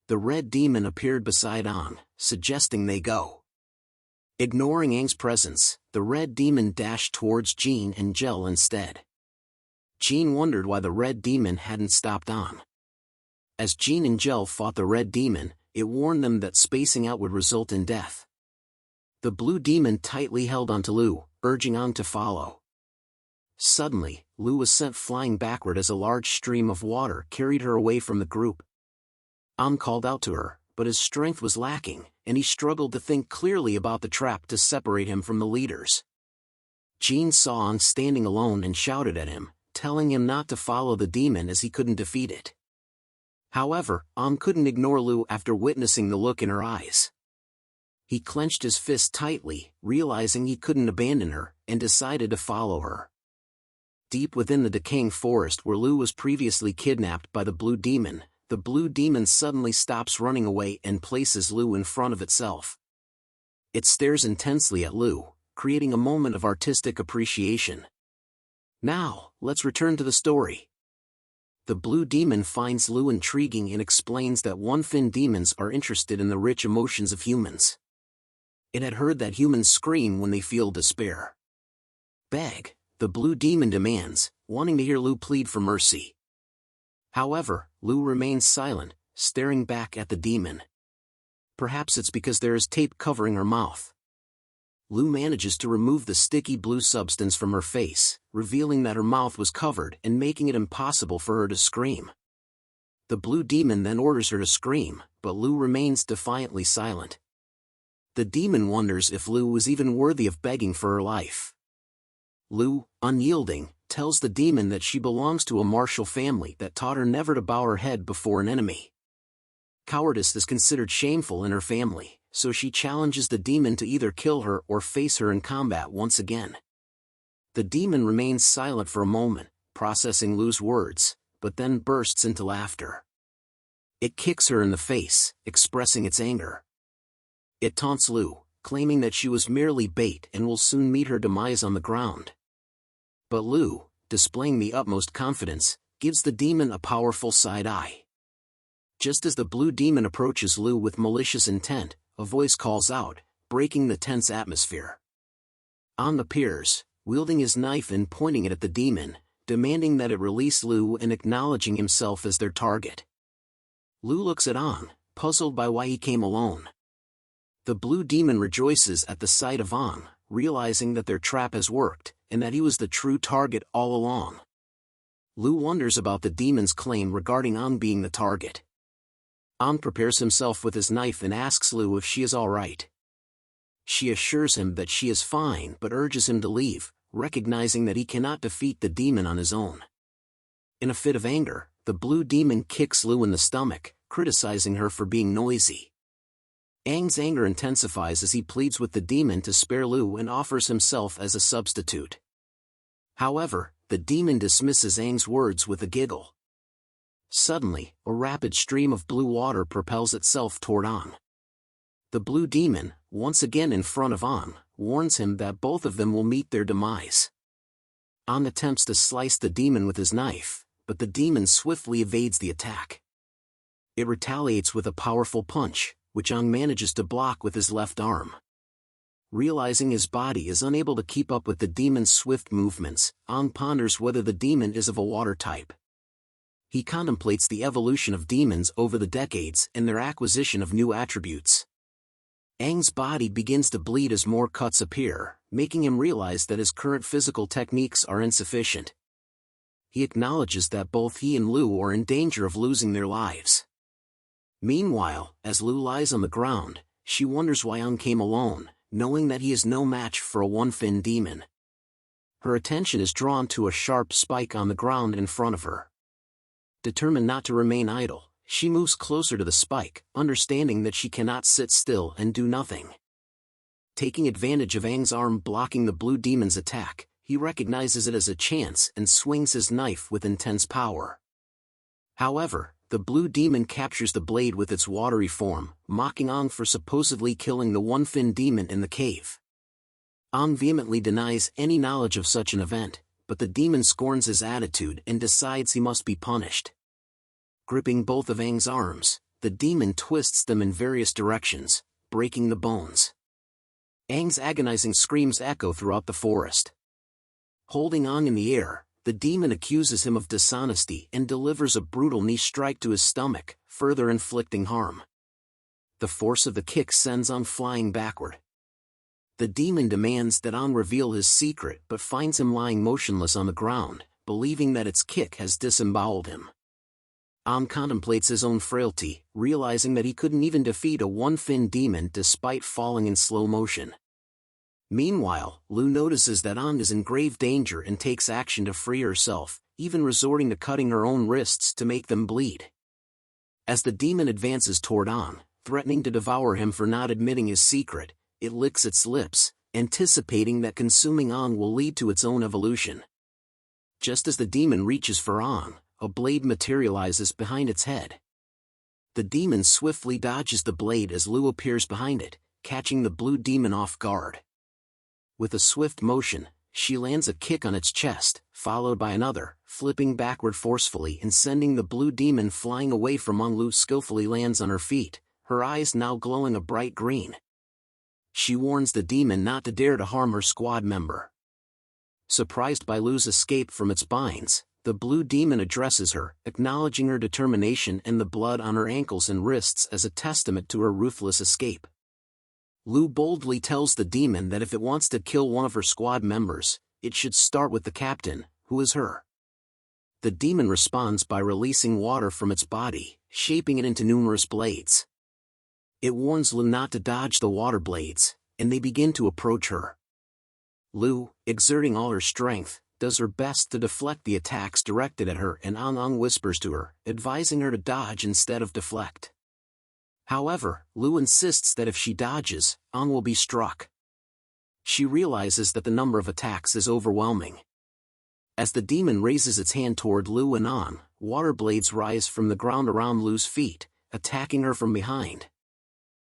The red demon appeared beside Ang, suggesting they go. Ignoring Ang's presence, the red demon dashed towards Jean and Gel instead. Jean wondered why the red demon hadn't stopped Ang. As Jean and Gel fought the red demon, it warned them that spacing out would result in death. The blue demon tightly held onto Lu, urging Ang to follow. Suddenly, Lu was sent flying backward as a large stream of water carried her away from the group. Ang called out to her, but his strength was lacking, and he struggled to think clearly about the trap to separate him from the leaders. Jean saw Ang standing alone and shouted at him, telling him not to follow the demon as he couldn't defeat it. However, Ang couldn't ignore Lu after witnessing the look in her eyes. He clenched his fist tightly, realizing he couldn't abandon her, and decided to follow her. Deep within the decaying forest where Lu was previously kidnapped by the blue demon, the blue demon suddenly stops running away and places Lu in front of itself. It stares intensely at Lu, creating a moment of artistic appreciation. Now, let's return to the story. The blue demon finds Lu intriguing and explains that one-fin demons are interested in the rich emotions of humans. It had heard that humans scream when they feel despair. Beg, the blue demon demands, wanting to hear Lu plead for mercy. However, Lu remains silent, staring back at the demon. Perhaps it's because there is tape covering her mouth. Lu manages to remove the sticky blue substance from her face, revealing that her mouth was covered and making it impossible for her to scream. The blue demon then orders her to scream, but Lu remains defiantly silent. The demon wonders if Lu is even worthy of begging for her life. Lu, unyielding, tells the demon that she belongs to a martial family that taught her never to bow her head before an enemy. Cowardice is considered shameful in her family, so she challenges the demon to either kill her or face her in combat once again. The demon remains silent for a moment, processing Lu's words, but then bursts into laughter. It kicks her in the face, expressing its anger. It taunts Lu, claiming that she was merely bait and will soon meet her demise on the ground. But Lu, displaying the utmost confidence, gives the demon a powerful side-eye. Just as the blue demon approaches Lu with malicious intent, a voice calls out, breaking the tense atmosphere. An appears, wielding his knife and pointing it at the demon, demanding that it release Lu and acknowledging himself as their target. Lu looks at An, puzzled by why he came alone. The blue demon rejoices at the sight of An, realizing that their trap has worked, and that he was the true target all along. Lu wonders about the demon's claim regarding An being the target. An prepares himself with his knife and asks Lu if she is all right. She assures him that she is fine but urges him to leave, recognizing that he cannot defeat the demon on his own. In a fit of anger, the blue demon kicks Lu in the stomach, criticizing her for being noisy. Aang's anger intensifies as he pleads with the demon to spare Lu and offers himself as a substitute. However, the demon dismisses Aang's words with a giggle. Suddenly, a rapid stream of blue water propels itself toward An. The blue demon, once again in front of An, warns him that both of them will meet their demise. An attempts to slice the demon with his knife, but the demon swiftly evades the attack. It retaliates with a powerful punch, which An manages to block with his left arm. Realizing his body is unable to keep up with the demon's swift movements, An ponders whether the demon is of a water type. He contemplates the evolution of demons over the decades and their acquisition of new attributes. Aang's body begins to bleed as more cuts appear, making him realize that his current physical techniques are insufficient. He acknowledges that both he and Lu are in danger of losing their lives. Meanwhile, as Lu lies on the ground, she wonders why Aang came alone, knowing that he is no match for a one-fin demon. Her attention is drawn to a sharp spike on the ground in front of her. Determined not to remain idle, she moves closer to the spike, understanding that she cannot sit still and do nothing. Taking advantage of Aang's arm blocking the blue demon's attack, he recognizes it as a chance and swings his knife with intense power. However, the blue demon captures the blade with its watery form, mocking Aang for supposedly killing the one-fin demon in the cave. Aang vehemently denies any knowledge of such an event, but the demon scorns his attitude and decides he must be punished. Gripping both of Aang's arms, the demon twists them in various directions, breaking the bones. Aang's agonizing screams echo throughout the forest. Holding Aang in the air, the demon accuses him of dishonesty and delivers a brutal knee strike to his stomach, further inflicting harm. The force of the kick sends Aang flying backward. The demon demands that Aang reveal his secret but finds him lying motionless on the ground, believing that its kick has disemboweled him. Aang contemplates his own frailty, realizing that he couldn't even defeat a one-fin demon despite falling in slow motion. Meanwhile, Lu notices that Aang is in grave danger and takes action to free herself, even resorting to cutting her own wrists to make them bleed. As the demon advances toward Aang, threatening to devour him for not admitting his secret, it licks its lips, anticipating that consuming Aang will lead to its own evolution. Just as the demon reaches for Aang, a blade materializes behind its head. The demon swiftly dodges the blade as Lu appears behind it, catching the blue demon off guard. With a swift motion, she lands a kick on its chest, followed by another, flipping backward forcefully and sending the blue demon flying away from Ang. Lu skillfully lands on her feet, her eyes now glowing a bright green. She warns the demon not to dare to harm her squad member. Surprised by Lu's escape from its binds, the blue demon addresses her, acknowledging her determination and the blood on her ankles and wrists as a testament to her ruthless escape. Lu boldly tells the demon that if it wants to kill one of her squad members, it should start with the captain, who is her. The demon responds by releasing water from its body, shaping it into numerous blades. It warns Lu not to dodge the water blades, and they begin to approach her. Lu, exerting all her strength, does her best to deflect the attacks directed at her, and Ang whispers to her, advising her to dodge instead of deflect. However, Lu insists that if she dodges, Ang will be struck. She realizes that the number of attacks is overwhelming. As the demon raises its hand toward Lu and Ang, water blades rise from the ground around Lu's feet, attacking her from behind.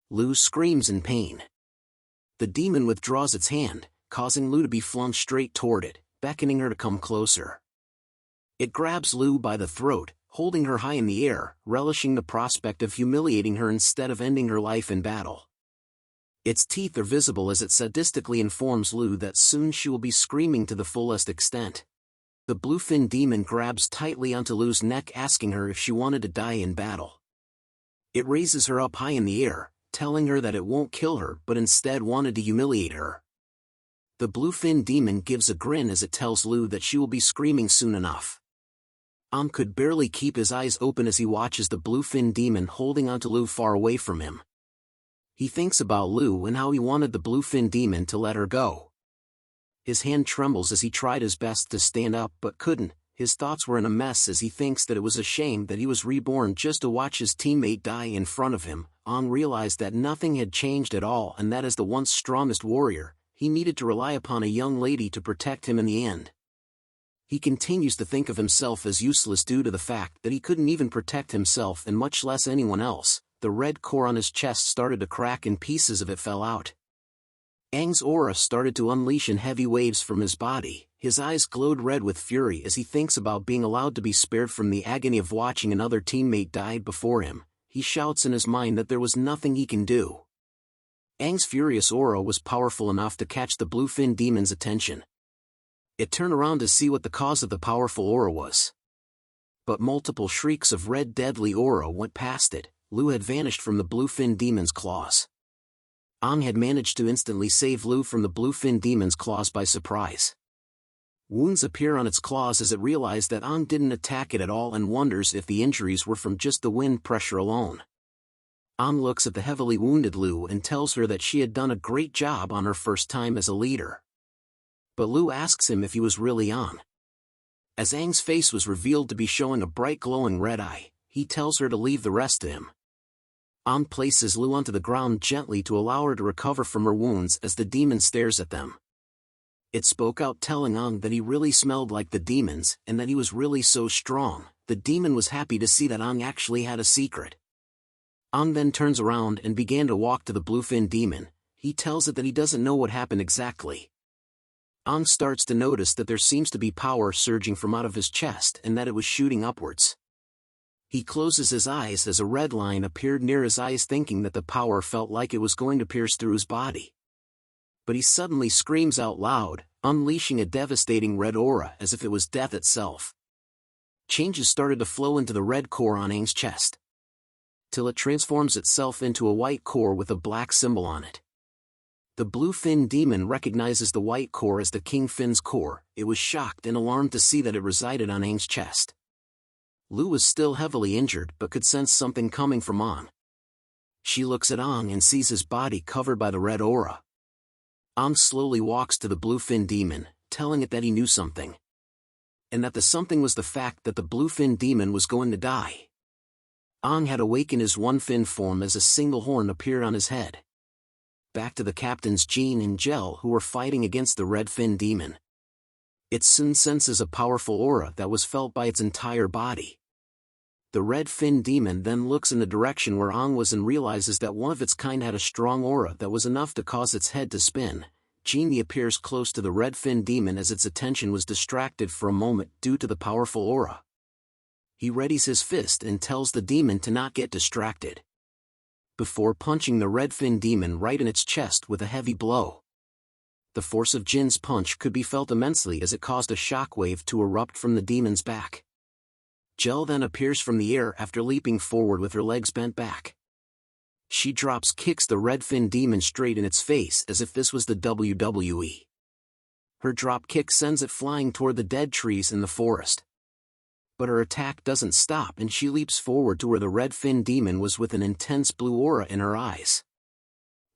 Lu screams in pain. The demon withdraws its hand, causing Lu to be flung straight toward it, beckoning her to come closer. It grabs Lu by the throat, holding her high in the air, relishing the prospect of humiliating her instead of ending her life in battle. Its teeth are visible as it sadistically informs Lu that soon she will be screaming to the fullest extent. The bluefin demon grabs tightly onto Lu's neck, asking her if she wanted to die in battle. It raises her up high in the air, telling her that it won't kill her but instead wanted to humiliate her. The bluefin demon gives a grin as it tells Lu that she will be screaming soon enough. Am could barely keep his eyes open as he watches the bluefin demon holding onto Lu far away from him. He thinks about Lu and how he wanted the bluefin demon to let her go. His hand trembles as he tried his best to stand up but couldn't. His thoughts were in a mess as he thinks that it was a shame that he was reborn just to watch his teammate die in front of him. Ang realized that nothing had changed at all, and that as the once strongest warrior, he needed to rely upon a young lady to protect him in the end. He continues to think of himself as useless due to the fact that he couldn't even protect himself and much less anyone else. The red core on his chest started to crack and pieces of it fell out. Aang's aura started to unleash in heavy waves from his body. His eyes glowed red with fury as he thinks about being allowed to be spared from the agony of watching another teammate die before him. He shouts in his mind that there was nothing he can do. Aang's furious aura was powerful enough to catch the bluefin demon's attention. It turned around to see what the cause of the powerful aura was. But multiple shrieks of red deadly aura went past it. Lu had vanished from the bluefin demon's claws. Aang had managed to instantly save Lu from the bluefin demon's claws by surprise. Wounds appear on its claws as it realized that Aang didn't attack it at all and wonders if the injuries were from just the wind pressure alone. Aang looks at the heavily wounded Lu and tells her that she had done a great job on her first time as a leader. But Lu asks him if he was really Aang. As Aang's face was revealed to be showing a bright glowing red eye, he tells her to leave the rest to him. Aang places Lu onto the ground gently to allow her to recover from her wounds as the demon stares at them. It spoke out telling Aang that he really smelled like the demons and that he was really so strong. The demon was happy to see that Aang actually had a secret. Aang then turns around and began to walk to the bluefin demon. He tells it that he doesn't know what happened exactly. Aang starts to notice that there seems to be power surging from out of his chest and that it was shooting upwards. He closes his eyes as a red line appeared near his eyes, thinking that the power felt like it was going to pierce through his body. But he suddenly screams out loud, unleashing a devastating red aura as if it was death itself. Changes started to flow into the red core on Aang's chest, till it transforms itself into a white core with a black symbol on it. The bluefin demon recognizes the white core as the King Fin's core. It was shocked and alarmed to see that it resided on Aang's chest. Lu was still heavily injured but could sense something coming from Aang. She looks at Aang and sees his body covered by the red aura. Aang slowly walks to the bluefin demon, telling it that he knew something. And that the something was the fact that the bluefin demon was going to die. Aang had awakened his one-fin form as a single horn appeared on his head. Back to the captains Jean and Gel, who were fighting against the red fin demon. It soon senses a powerful aura that was felt by its entire body. The red fin demon then looks in the direction where Aang was and realizes that one of its kind had a strong aura that was enough to cause its head to spin. Genie appears close to the red fin demon as its attention was distracted for a moment due to the powerful aura. He readies his fist and tells the demon to not get distracted, before punching the red fin demon right in its chest with a heavy blow. The force of Jin's punch could be felt immensely as it caused a shockwave to erupt from the demon's back. Jel then appears from the air after leaping forward with her legs bent back. She drops kicks the red fin demon straight in its face as if this was the WWE. Her drop kick sends it flying toward the dead trees in the forest. But her attack doesn't stop and she leaps forward to where the red fin demon was with an intense blue aura in her eyes.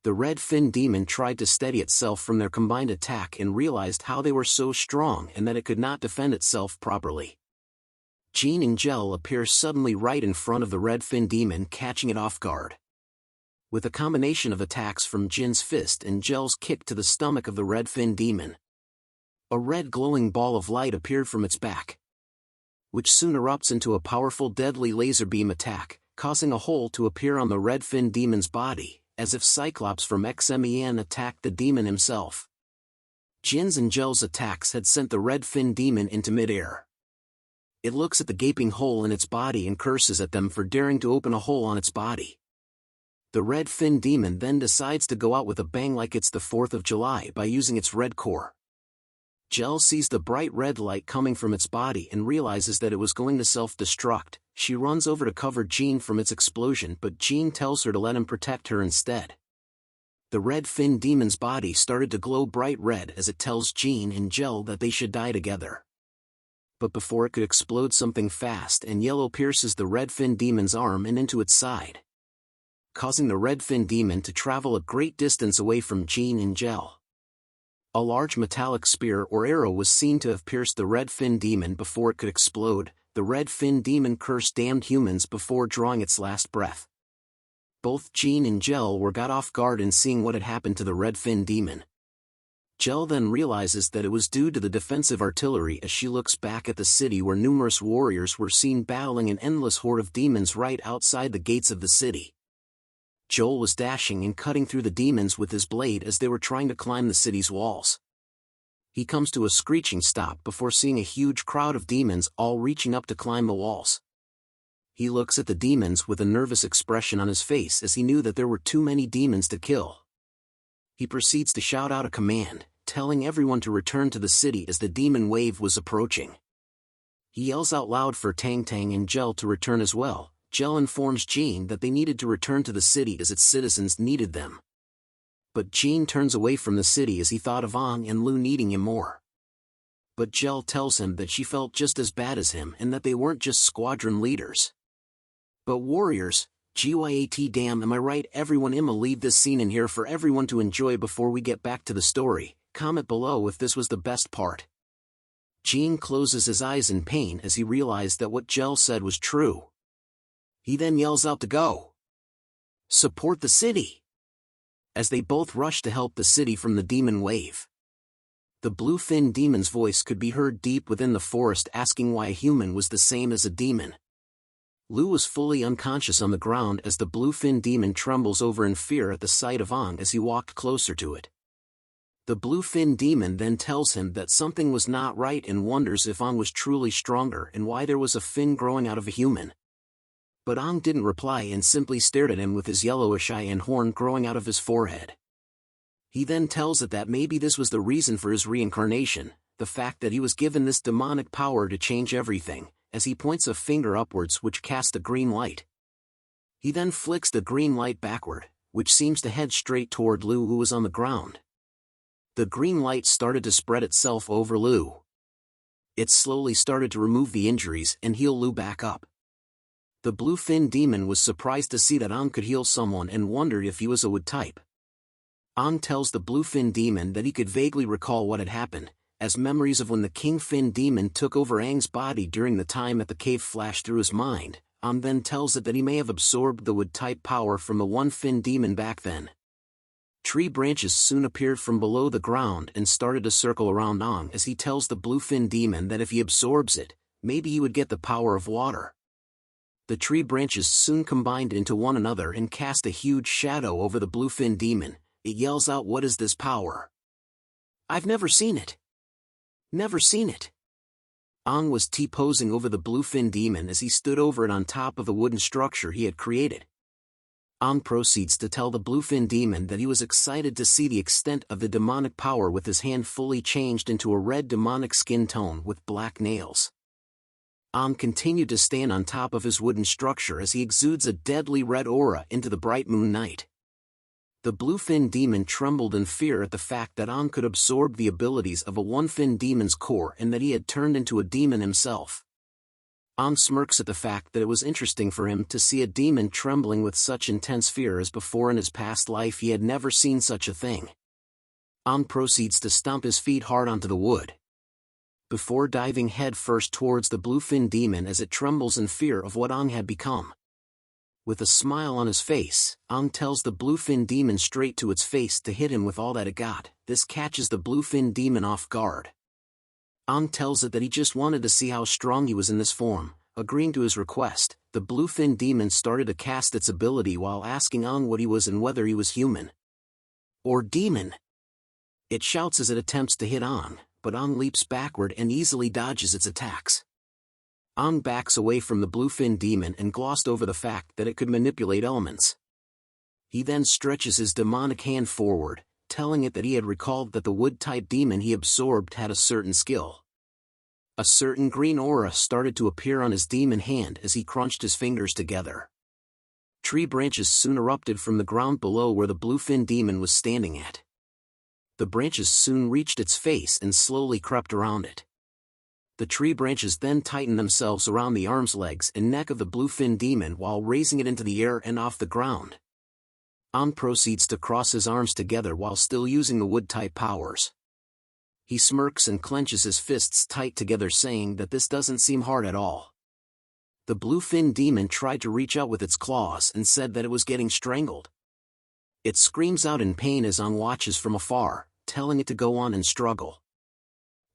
The red fin demon tried to steady itself from their combined attack and realized how they were so strong and that it could not defend itself properly. Jean and Jel appear suddenly right in front of the red fin demon, catching it off guard. With a combination of attacks from Jin's fist and Jel's kick to the stomach of the red fin demon, a red glowing ball of light appeared from its back, which soon erupts into a powerful deadly laser beam attack, causing a hole to appear on the red fin demon's body, as if Cyclops from X-Men attacked the demon himself. Jin's and Jel's attacks had sent the red fin demon into midair. It looks at the gaping hole in its body and curses at them for daring to open a hole on its body. The red fin demon then decides to go out with a bang like it's the 4th of July by using its red core. Jel sees the bright red light coming from its body and realizes that it was going to self-destruct. She runs over to cover Jean from its explosion, but Jean tells her to let him protect her instead. The red fin demon's body started to glow bright red as it tells Jean and Jel that they should die together. But before it could explode, something fast and yellow pierces the red fin demon's arm and into its side, causing the red fin demon to travel a great distance away from Jean and Jel. A large metallic spear or arrow was seen to have pierced the red fin demon before it could explode. The red fin demon cursed damned humans before drawing its last breath. Both Jean and Jel were got off guard in seeing what had happened to the red fin demon. Jel then realizes that it was due to the defensive artillery as she looks back at the city where numerous warriors were seen battling an endless horde of demons right outside the gates of the city. Joel was dashing and cutting through the demons with his blade as they were trying to climb the city's walls. He comes to a screeching stop before seeing a huge crowd of demons all reaching up to climb the walls. He looks at the demons with a nervous expression on his face as he knew that there were too many demons to kill. He proceeds to shout out a command, telling everyone to return to the city as the demon wave was approaching. He yells out loud for Tang Tang and Jel to return as well. Jel informs Jean that they needed to return to the city as its citizens needed them. But Jean turns away from the city as he thought of Ong and Lu needing him more. But Jel tells him that she felt just as bad as him and that they weren't just squadron leaders, but warriors. GYAT damn, am I right? Everyone, I'ma leave this scene in here for everyone to enjoy before we get back to the story. Comment below if this was the best part. Jean closes his eyes in pain as he realized that what Jel said was true. He then yells out to go support the city, as they both rush to help the city from the demon wave. The bluefin demon's voice could be heard deep within the forest asking why a human was the same as a demon. Lu was fully unconscious on the ground as the bluefin demon trembles over in fear at the sight of Ong as he walked closer to it. The bluefin demon then tells him that something was not right and wonders if Ong was truly stronger and why there was a fin growing out of a human. But Ong didn't reply and simply stared at him with his yellowish eye and horn growing out of his forehead. He then tells it that maybe this was the reason for his reincarnation, the fact that he was given this demonic power to change everything, as he points a finger upwards which casts a green light. He then flicks the green light backward, which seems to head straight toward Lu, who was on the ground. The green light started to spread itself over Lu. It slowly started to remove the injuries and heal Lu back up. The bluefin demon was surprised to see that Ong could heal someone and wondered if he was a wood type. Ong tells the bluefin demon that he could vaguely recall what had happened, as memories of when the kingfin demon took over Aang's body during the time at the cave flashed through his mind. Ong then tells it that he may have absorbed the wood type power from the one fin demon back then. Tree branches soon appeared from below the ground and started to circle around Ong as he tells the bluefin demon that if he absorbs it, maybe he would get the power of water. The tree branches soon combined into one another and cast a huge shadow over the bluefin demon. It yells out, "What is this power?" I've never seen it. Never seen it. Ong was T-posing over the bluefin demon as he stood over it on top of the wooden structure he had created. Ong proceeds to tell the bluefin demon that he was excited to see the extent of the demonic power with his hand fully changed into a red demonic skin tone with black nails. Ong continued to stand on top of his wooden structure as he exudes a deadly red aura into the bright moon night. The bluefin demon trembled in fear at the fact that Ong could absorb the abilities of a one-fin demon's core and that he had turned into a demon himself. Ong smirks at the fact that it was interesting for him to see a demon trembling with such intense fear, as before in his past life he had never seen such a thing. Ong proceeds to stomp his feet hard onto the wood, before diving headfirst towards the bluefin demon as it trembles in fear of what Ong had become. With a smile on his face, Ong tells the bluefin demon straight to its face to hit him with all that it got. This catches the bluefin demon off guard. Ong tells it that he just wanted to see how strong he was in this form. Agreeing to his request, the bluefin demon started to cast its ability while asking Ong what he was and whether he was human or demon. It shouts as it attempts to hit Ong, but Ong leaps backward and easily dodges its attacks. Ong backs away from the bluefin demon and glossed over the fact that it could manipulate elements. He then stretches his demonic hand forward, telling it that he had recalled that the wood-type demon he absorbed had a certain skill. A certain green aura started to appear on his demon hand as he crunched his fingers together. Tree branches soon erupted from the ground below where the bluefin demon was standing at. The branches soon reached its face and slowly crept around it. The tree branches then tightened themselves around the arms, legs, and neck of the bluefin demon while raising it into the air and off the ground. Ong proceeds to cross his arms together while still using the wood-type powers. He smirks and clenches his fists tight together, saying that this doesn't seem hard at all. The bluefin demon tried to reach out with its claws and said that it was getting strangled. It screams out in pain as Ong watches from afar, telling it to go on and struggle.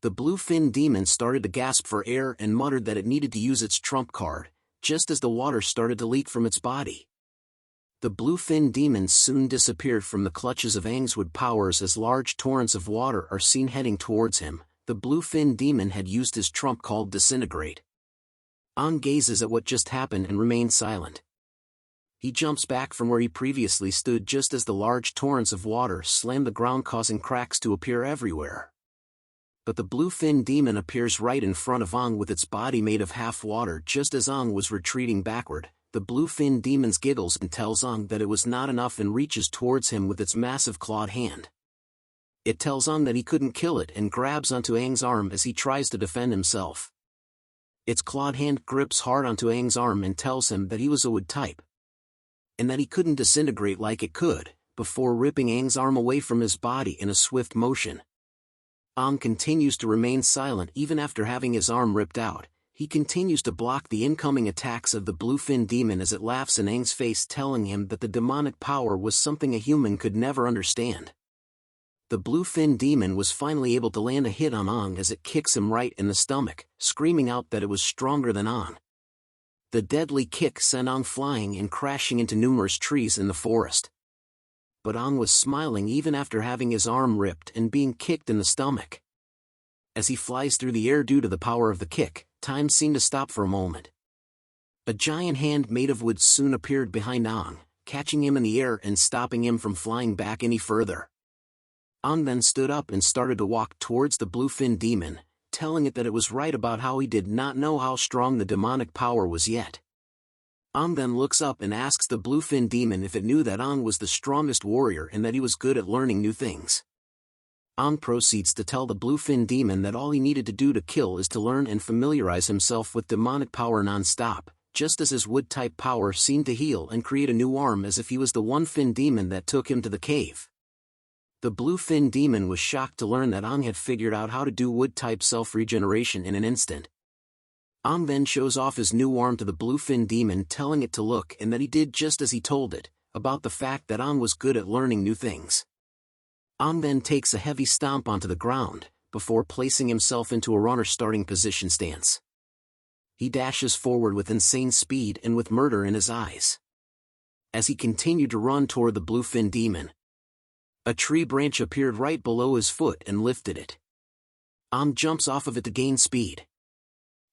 The bluefin demon started to gasp for air and muttered that it needed to use its trump card, just as the water started to leak from its body. The bluefin demon soon disappeared from the clutches of Aang's wood powers as large torrents of water are seen heading towards him. The bluefin demon had used his trump called Disintegrate. Aang gazes at what just happened and remains silent. He jumps back from where he previously stood just as the large torrents of water slam the ground, causing cracks to appear everywhere. But the bluefin demon appears right in front of Aang with its body made of half water. Just as Aang was retreating backward, the bluefin demon giggles and tells Aang that it was not enough and reaches towards him with its massive clawed hand. It tells Aang that he couldn't kill it and grabs onto Aang's arm as he tries to defend himself. Its clawed hand grips hard onto Aang's arm and tells him that he was a wood type, and that he couldn't disintegrate like it could, before ripping Aang's arm away from his body in a swift motion. Aang continues to remain silent even after having his arm ripped out. He continues to block the incoming attacks of the bluefin demon as it laughs in Aang's face, telling him that the demonic power was something a human could never understand. The bluefin demon was finally able to land a hit on Aang as it kicks him right in the stomach, screaming out that it was stronger than Aang. The deadly kick sent Aang flying and crashing into numerous trees in the forest. But Aang was smiling even after having his arm ripped and being kicked in the stomach. As he flies through the air due to the power of the kick, time seemed to stop for a moment. A giant hand made of wood soon appeared behind Aang, catching him in the air and stopping him from flying back any further. Aang then stood up and started to walk towards the bluefin demon, telling it that it was right about how he did not know how strong the demonic power was yet. Aang then looks up and asks the bluefin demon if it knew that Aang was the strongest warrior and that he was good at learning new things. Aang proceeds to tell the bluefin demon that all he needed to do to kill is to learn and familiarize himself with demonic power non-stop, just as his wood-type power seemed to heal and create a new arm as if he was the one-fin demon that took him to the cave. The bluefin demon was shocked to learn that Aang had figured out how to do wood-type self-regeneration in an instant. Aang then shows off his new arm to the bluefin demon, telling it to look and that he did just as he told it, about the fact that Aang was good at learning new things. Aang then takes a heavy stomp onto the ground, before placing himself into a runner starting position stance. He dashes forward with insane speed and with murder in his eyes. As he continued to run toward the bluefin demon, A tree branch appeared right below his foot and lifted it. Jumps off of it to gain speed,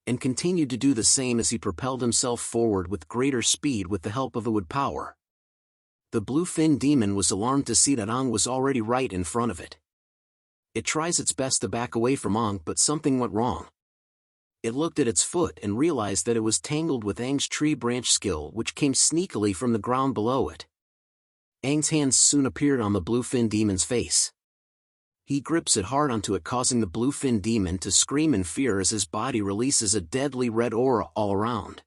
and continued to do the same as he propelled himself forward with greater speed with the help of the wood power. The bluefin demon was alarmed to see that was already right in front of it. It tries its best to back away from but something went wrong. It looked at its foot and realized that it was tangled with tree branch skill, which came sneakily from the ground below it. Aang's hands soon appeared on the bluefin demon's face. He grips it hard onto it, causing the bluefin demon to scream in fear as his body releases a deadly red aura all around.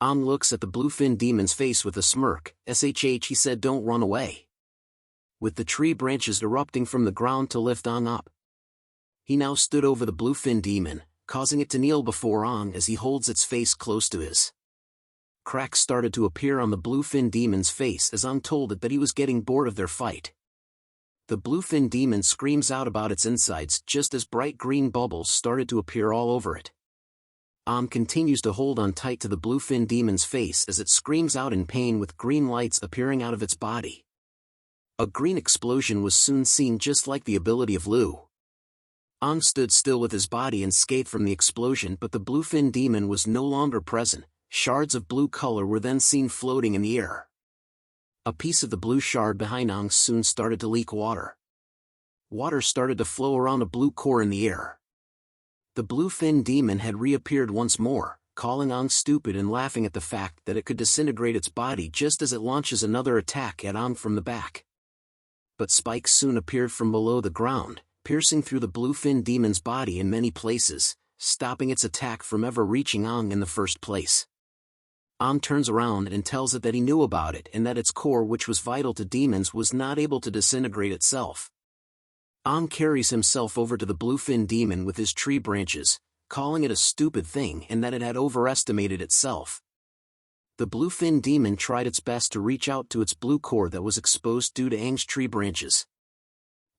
Looks at the bluefin demon's face with a smirk. He said, "Don't run away." With the tree branches erupting from the ground to lift up. He now stood over the bluefin demon, causing it to kneel before as he holds its face close to his. Cracks started to appear on the bluefin demon's face as told it that he was getting bored of their fight. The bluefin demon screams out about its insides just as bright green bubbles started to appear all over it. Continues to hold on tight to the bluefin demon's face as it screams out in pain with green lights appearing out of its body. A green explosion was soon seen, just like the ability of Lu. Stood still with his body unscathed from the explosion, but the bluefin demon was no longer present. Shards of blue color were then seen floating in the air. A piece of the blue shard behind soon started to leak water. Water started to flow around a blue core in the air. The bluefin demon had reappeared once more, calling stupid and laughing at the fact that it could disintegrate its body just as it launches another attack at from the back. But spikes soon appeared from below the ground, piercing through the bluefin demon's body in many places, stopping its attack from ever reaching in the first place. Turns around and tells it that he knew about it and that its core, which was vital to demons, was not able to disintegrate itself. Carries himself over to the bluefin demon with his tree branches, calling it a stupid thing and that it had overestimated itself. The bluefin demon tried its best to reach out to its blue core that was exposed due to Aang's tree branches.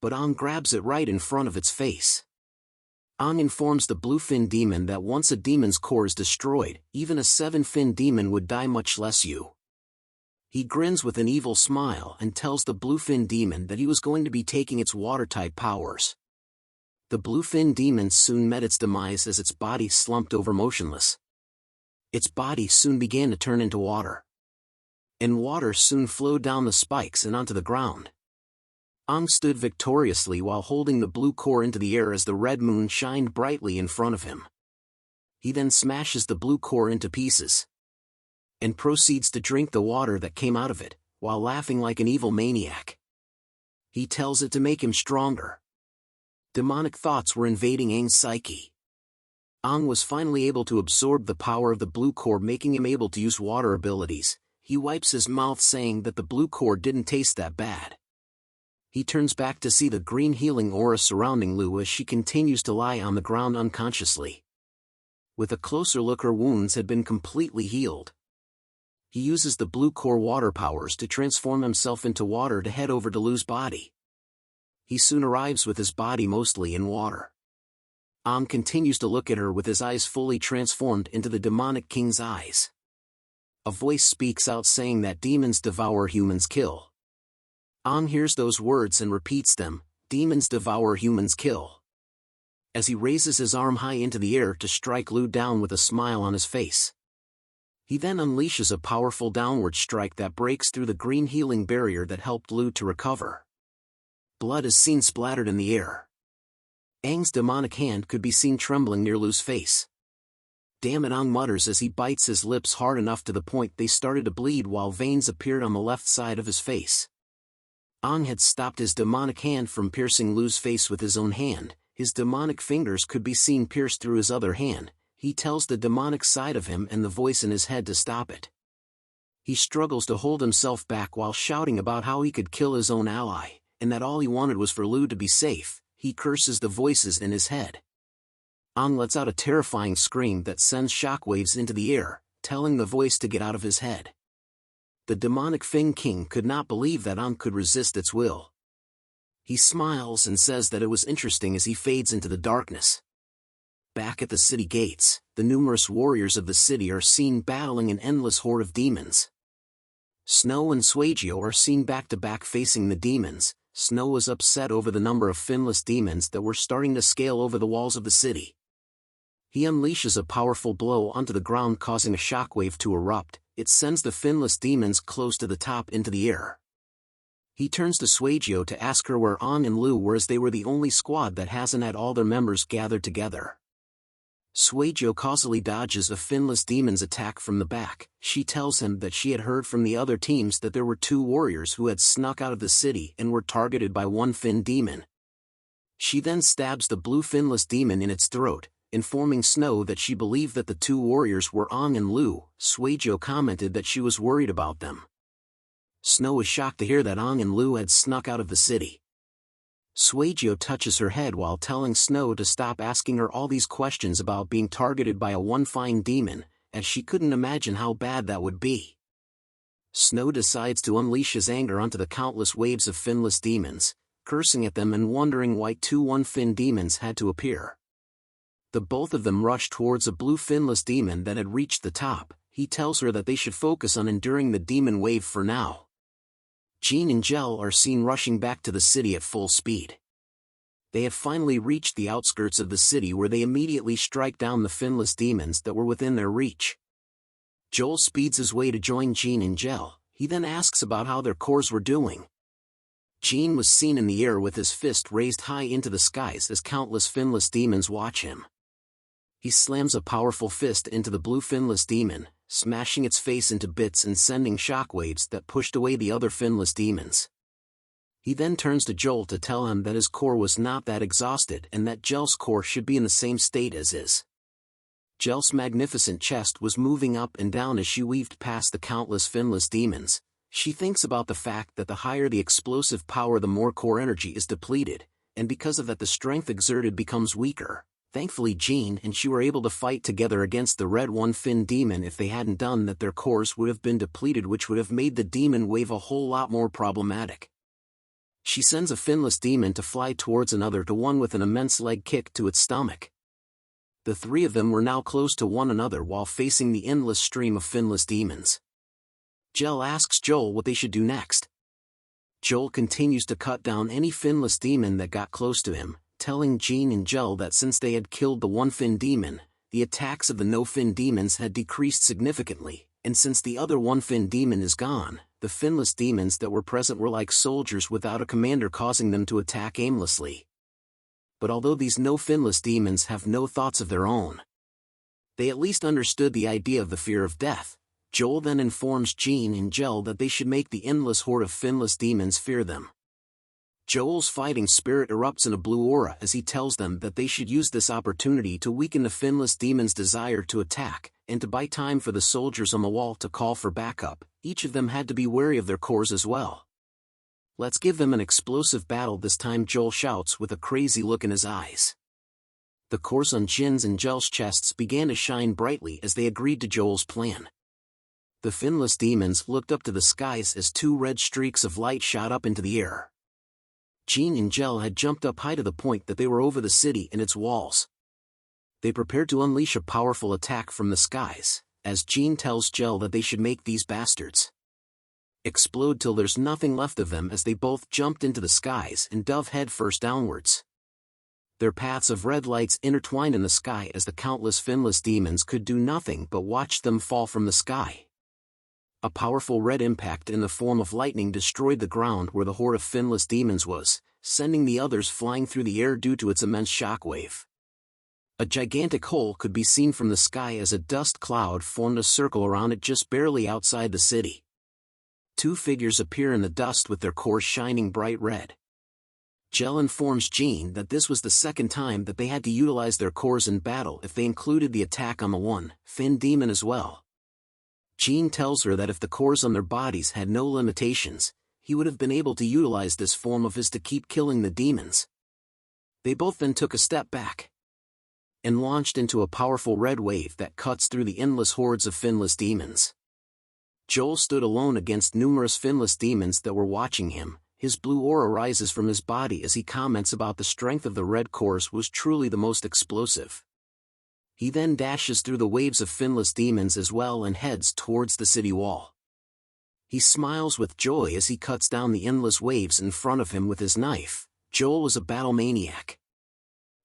But grabs it right in front of its face. Informs the bluefin demon that once a demon's core is destroyed, even a 7-fin demon would die, much less you. He grins with an evil smile and tells the bluefin demon that he was going to be taking its water-type powers. The bluefin demon soon met its demise as its body slumped over motionless. Its body soon began to turn into water. And water soon flowed down the spikes and onto the ground. Stood victoriously while holding the blue core into the air as the red moon shined brightly in front of him. He then smashes the blue core into pieces. And proceeds to drink the water that came out of it, while laughing like an evil maniac. He tells it to make him stronger. Demonic thoughts were invading Aang's psyche. Was finally able to absorb the power of the blue core, making him able to use water abilities. He wipes his mouth, saying that the blue core didn't taste that bad. He turns back to see the green healing aura surrounding Lu as she continues to lie on the ground unconsciously. With a closer look, her wounds had been completely healed. He uses the blue core water powers to transform himself into water to head over to Lu's body. He soon arrives with his body mostly in water. Continues to look at her with his eyes fully transformed into the demonic king's eyes. A voice speaks out saying that demons devour, humans kill. Hears those words and repeats them, demons devour, humans kill. As he raises his arm high into the air to strike Lu down with a smile on his face. He then unleashes a powerful downward strike that breaks through the green healing barrier that helped Lu to recover. Blood is seen splattered in the air. Aang's demonic hand could be seen trembling near Lu's face. "Damn it," mutters as he bites his lips hard enough to the point they started to bleed while veins appeared on the left side of his face. Had stopped his demonic hand from piercing Lu's face with his own hand. His demonic fingers could be seen pierced through his other hand. He tells the demonic side of him and the voice in his head to stop it. He struggles to hold himself back while shouting about how he could kill his own ally, and that all he wanted was for Lu to be safe. He curses the voices in his head. Lets out a terrifying scream that sends shockwaves into the air, telling the voice to get out of his head. The demonic Feng King could not believe that could resist its will. He smiles and says that it was interesting as he fades into the darkness. Back at the city gates, the numerous warriors of the city are seen battling an endless horde of demons. Snow and Suagio are seen back to back facing the demons, Snow was upset over the number of finless demons that were starting to scale over the walls of the city. He unleashes a powerful blow onto the ground, causing a shockwave to erupt. It sends the finless demons close to the top into the air. He turns to Suejo to ask her where Ong and Lu were, as they were the only squad that hasn't had all their members gathered together. Suejo causally dodges a finless demon's attack from the back. She tells him that she had heard from the other teams that there were 2 warriors who had snuck out of the city and were targeted by one fin demon. She then stabs the blue finless demon in its throat, informing Snow that she believed that the 2 warriors were Ong and Lu. Suejo commented that she was worried about them. Snow is shocked to hear that Ong and Lu had snuck out of the city. Suejo touches her head while telling Snow to stop asking her all these questions about being targeted by a one-fine demon, as she couldn't imagine how bad that would be. Snow decides to unleash his anger onto the countless waves of finless demons, cursing at them and wondering why 2 one-fin demons had to appear. The both of them rush towards a blue finless demon that had reached the top. He tells her that they should focus on enduring the demon wave for now. Jean and Jel are seen rushing back to the city at full speed. They have finally reached the outskirts of the city, where they immediately strike down the finless demons that were within their reach. Joel speeds his way to join Jean and Jel. He then asks about how their cores were doing. Jean was seen in the air with his fist raised high into the skies as countless finless demons watch him. He slams a powerful fist into the blue finless demon, smashing its face into bits and sending shockwaves that pushed away the other finless demons. He then turns to Joel to tell him that his core was not that exhausted and that Jel's core should be in the same state as his. Jel's magnificent chest was moving up and down as she weaved past the countless finless demons. She thinks about the fact that the higher the explosive power, the more core energy is depleted, and because of that the strength exerted becomes weaker. Thankfully Jean and she were able to fight together against the red one-fin demon. If they hadn't done that, their cores would have been depleted, which would have made the demon wave a whole lot more problematic. She sends a finless demon to fly towards another one with an immense leg kick to its stomach. The 3 of them were now close to one another while facing the endless stream of finless demons. Jel asks Joel what they should do next. Joel continues to cut down any finless demon that got close to him, telling Jean and Jel that since they had killed the one-fin demon, the attacks of the no-fin demons had decreased significantly, and since the other one-fin demon is gone, the finless demons that were present were like soldiers without a commander, causing them to attack aimlessly. But although these no-finless demons have no thoughts of their own, they at least understood the idea of the fear of death. Joel then informs Jean and Jel that they should make the endless horde of finless demons fear them. Joel's fighting spirit erupts in a blue aura as he tells them that they should use this opportunity to weaken the finless demon's desire to attack, and to buy time for the soldiers on the wall to call for backup. Each of them had to be wary of their cores as well. "Let's give them an explosive battle this time," Joel shouts with a crazy look in his eyes. The cores on Jin's and Jel's chests began to shine brightly as they agreed to Joel's plan. The finless demons looked up to the skies as 2 red streaks of light shot up into the air. Jean and Jel had jumped up high to the point that they were over the city and its walls. They prepared to unleash a powerful attack from the skies, as Jean tells Jel that they should make these bastards explode till there's nothing left of them, as they both jumped into the skies and dove headfirst downwards. Their paths of red lights intertwined in the sky as the countless finless demons could do nothing but watch them fall from the sky. A powerful red impact in the form of lightning destroyed the ground where the horde of finless demons was, sending the others flying through the air due to its immense shockwave. A gigantic hole could be seen from the sky as a dust cloud formed a circle around it just barely outside the city. 2 figures appear in the dust with their cores shining bright red. Jel informs Jean that this was the second time that they had to utilize their cores in battle if they included the attack on the one-fin demon as well. Jean tells her that if the cores on their bodies had no limitations, he would have been able to utilize this form of his to keep killing the demons. They both then took a step back and launched into a powerful red wave that cuts through the endless hordes of finless demons. Joel stood alone against numerous finless demons that were watching him. His blue aura rises from his body as he comments about the strength of the red cores was truly the most explosive. He then dashes through the waves of finless demons as well and heads towards the city wall. He smiles with joy as he cuts down the endless waves in front of him with his knife. Joel was a battle maniac.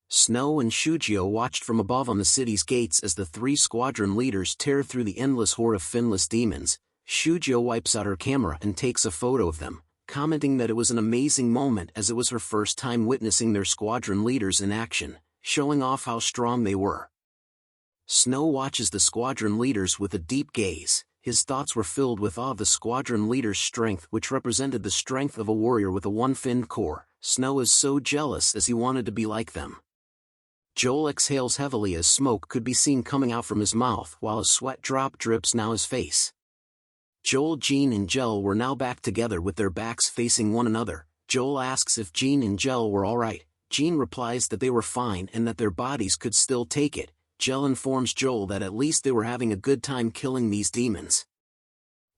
Snow and Shujio watched from above on the city's gates as the 3 squadron leaders tear through the endless horde of finless demons. Shujio wipes out her camera and takes a photo of them, commenting that it was an amazing moment as it was her first time witnessing their squadron leaders in action, showing off how strong they were. Snow watches the squadron leaders with a deep gaze. His thoughts were filled with awe of the squadron leader's strength, which represented the strength of a warrior with a one-finned core. Snow is so jealous as he wanted to be like them. Joel exhales heavily as smoke could be seen coming out from his mouth while a sweat drop drips down his face. Joel, Jean and Jel were now back together with their backs facing one another. Joel asks if Jean and Jel were alright. Jean replies that they were fine and that their bodies could still take it. Jel informs Joel that at least they were having a good time killing these demons.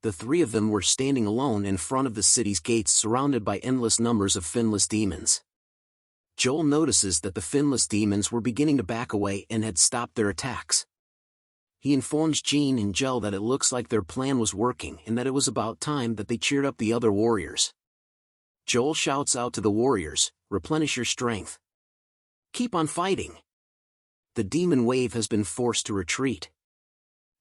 The 3 of them were standing alone in front of the city's gates surrounded by endless numbers of finless demons. Joel notices that the finless demons were beginning to back away and had stopped their attacks. He informs Jean and Jel that it looks like their plan was working and that it was about time that they cheered up the other warriors. Joel shouts out to the warriors, "Replenish your strength. Keep on fighting. The demon wave has been forced to retreat."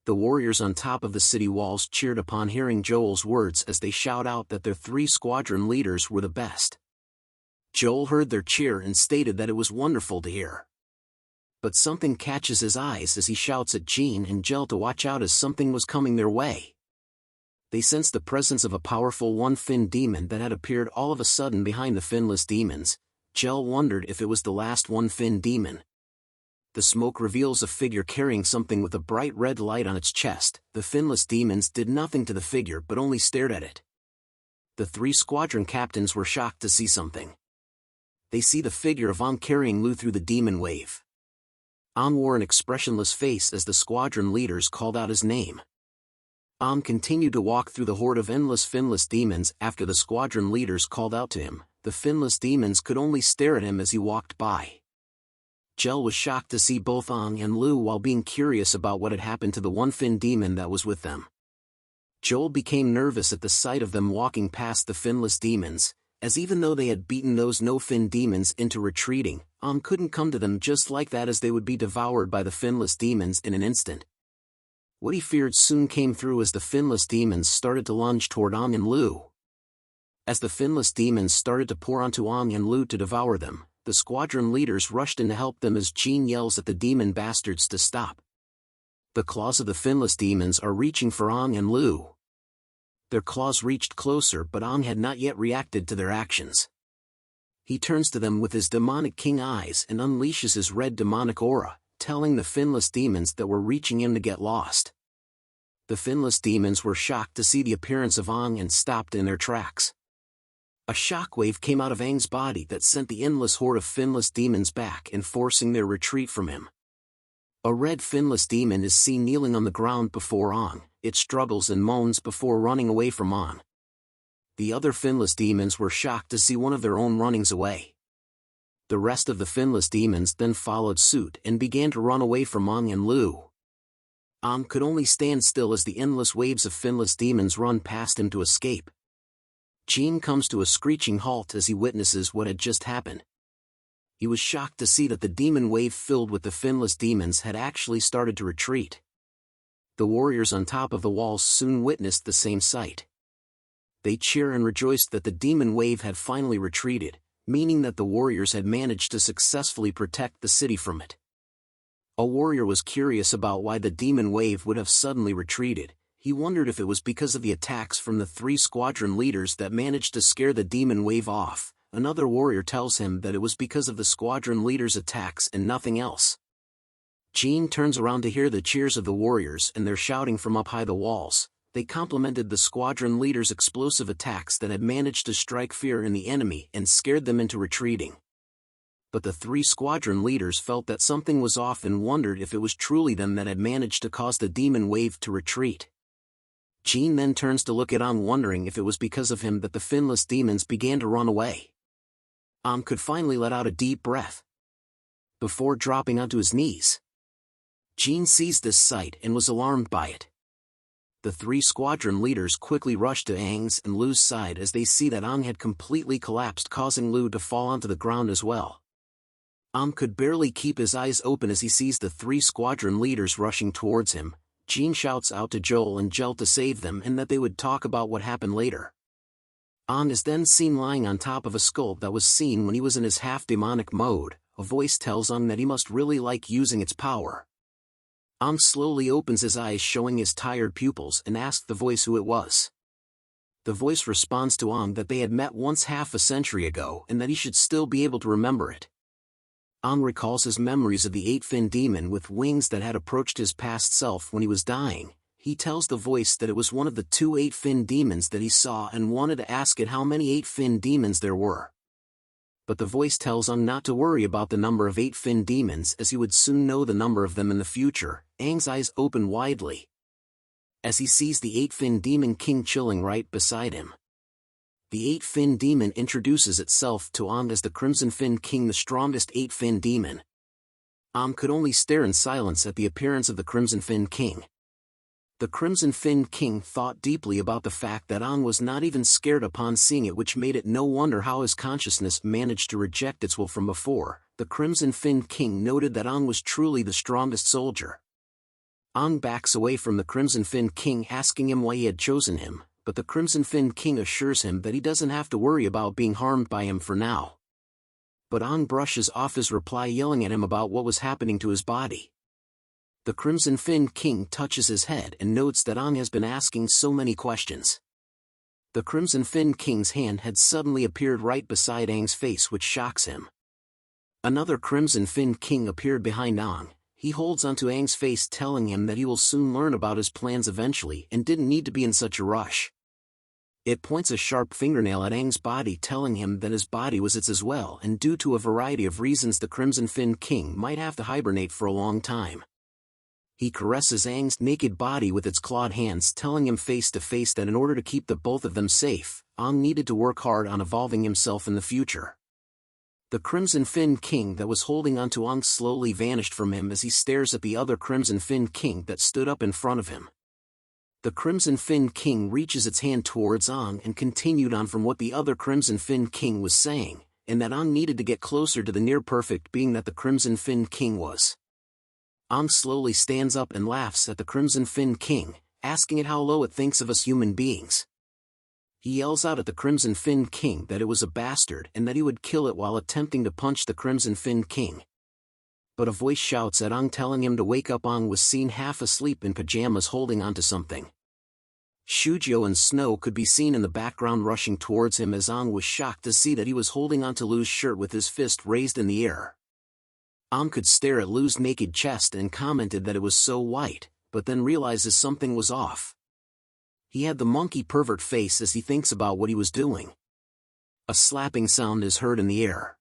The warriors on top of the city walls cheered upon hearing Joel's words as they shout out that their 3 squadron leaders were the best. Joel heard their cheer and stated that it was wonderful to hear. But something catches his eyes as he shouts at Jean and Jel to watch out as something was coming their way. They sensed the presence of a powerful one-finned demon that had appeared all of a sudden behind the finless demons. Jel wondered if it was the last one-finned demon. The smoke reveals a figure carrying something with a bright red light on its chest. The finless demons did nothing to the figure but only stared at it. The 3 squadron captains were shocked to see something. They see the figure of An carrying Lu through the demon wave. An wore an expressionless face as the squadron leaders called out his name. An continued to walk through the horde of endless finless demons after the squadron leaders called out to him. The finless demons could only stare at him as he walked by. Jel was shocked to see both An and Lu while being curious about what had happened to the one-fin demon that was with them. Joel became nervous at the sight of them walking past the finless demons, as even though they had beaten those no-fin demons into retreating, An couldn't come to them just like that as they would be devoured by the finless demons in an instant. What he feared soon came through as the finless demons started to lunge toward An and Lu. As the finless demons started to pour onto An and Lu to devour them, the squadron leaders rushed in to help them as Jean yells at the demon bastards to stop. The claws of the finless demons are reaching for An and Lu. Their claws reached closer but An had not yet reacted to their actions. He turns to them with his demonic king eyes and unleashes his red demonic aura, telling the finless demons that were reaching him to get lost. The finless demons were shocked to see the appearance of An and stopped in their tracks. A shockwave came out of Aang's body that sent the endless horde of finless demons back and forcing their retreat from him. A red finless demon is seen kneeling on the ground before Aang. It struggles and moans before running away from Aang. The other finless demons were shocked to see one of their own runnings away. The rest of the finless demons then followed suit and began to run away from Aang and Lu. Aang could only stand still as the endless waves of finless demons run past him to escape. Jean comes to a screeching halt as he witnesses what had just happened. He was shocked to see that the demon wave filled with the finless demons had actually started to retreat. The warriors on top of the walls soon witnessed the same sight. They cheer and rejoiced that the demon wave had finally retreated, meaning that the warriors had managed to successfully protect the city from it. A warrior was curious about why the demon wave would have suddenly retreated. He wondered if it was because of the attacks from the 3 squadron leaders that managed to scare the demon wave off. Another warrior tells him that it was because of the squadron leaders' attacks and nothing else. Jean turns around to hear the cheers of the warriors and their shouting from up high the walls. They complimented the squadron leaders' explosive attacks that had managed to strike fear in the enemy and scared them into retreating. But the 3 squadron leaders felt that something was off and wondered if it was truly them that had managed to cause the demon wave to retreat. Jean then turns to look at Aang, wondering if it was because of him that the finless demons began to run away. Aang could finally let out a deep breath before dropping onto his knees. Jean sees this sight and was alarmed by it. the 3 squadron leaders quickly rush to Aang's and Lu's side as they see that Aang had completely collapsed, causing Lu to fall onto the ground as well. Aang could barely keep his eyes open as he sees the 3 squadron leaders rushing towards him. Jean shouts out to Joel and Jel to save them and that they would talk about what happened later. Aang is then seen lying on top of a skull that was seen when he was in his half-demonic mode. A voice tells Aang that he must really like using its power. Aang slowly opens his eyes, showing his tired pupils, and asks the voice who it was. The voice responds to Aang that they had met once half a century ago and that he should still be able to remember it. Aang recalls his memories of the 8-fin demon with wings that had approached his past self when he was dying. He tells the voice that it was one of the 2 8-fin demons that he saw and wanted to ask it how many 8-fin demons there were. But the voice tells Aang not to worry about the number of 8-fin demons as he would soon know the number of them in the future. Aang's eyes open widely as he sees the 8-fin demon king chilling right beside him. The 8-fin demon introduces itself to Aang as the Crimson Fin King, the strongest 8-fin demon. Aang could only stare in silence at the appearance of the Crimson Fin King. The Crimson Fin King thought deeply about the fact that Aang was not even scared upon seeing it, which made it no wonder how his consciousness managed to reject its will from before. The Crimson Fin King noted that Aang was truly the strongest soldier. Aang backs away from the Crimson Fin King, asking him why he had chosen him, but the Crimson Fin King assures him that he doesn't have to worry about being harmed by him for now. But Aang brushes off his reply, yelling at him about what was happening to his body. The Crimson Fin King touches his head and notes that Aang has been asking so many questions. The Crimson Fin King's hand had suddenly appeared right beside Aang's face, which shocks him. Another Crimson Fin King appeared behind Aang. He holds onto Aang's face, telling him that he will soon learn about his plans eventually and didn't need to be in such a rush. It points a sharp fingernail at Aang's body, telling him that his body was its as well, and due to a variety of reasons the Crimson Fin King might have to hibernate for a long time. He caresses Aang's naked body with its clawed hands, telling him face to face that in order to keep the both of them safe, Aang needed to work hard on evolving himself in the future. The Crimson Fin King that was holding onto Aang slowly vanished from him as he stares at the other Crimson Fin King that stood up in front of him. The Crimson Fin King reaches its hand towards Aang and continued on from what the other Crimson Fin King was saying, and that Aang needed to get closer to the near-perfect being that the Crimson Fin King was. Aang slowly stands up and laughs at the Crimson Fin King, asking it how low it thinks of us human beings. He yells out at the Crimson Fin King that it was a bastard and that he would kill it while attempting to punch the Crimson Fin King. But a voice shouts at Aang, telling him to wake up. Aang was seen half asleep in pajamas holding onto something. Shujio and Snow could be seen in the background rushing towards him as Aang was shocked to see that he was holding onto Lu's shirt with his fist raised in the air. Aang could stare at Lu's naked chest and commented that it was so white, but then realizes something was off. He had the monkey pervert face as he thinks about what he was doing. A slapping sound is heard in the air.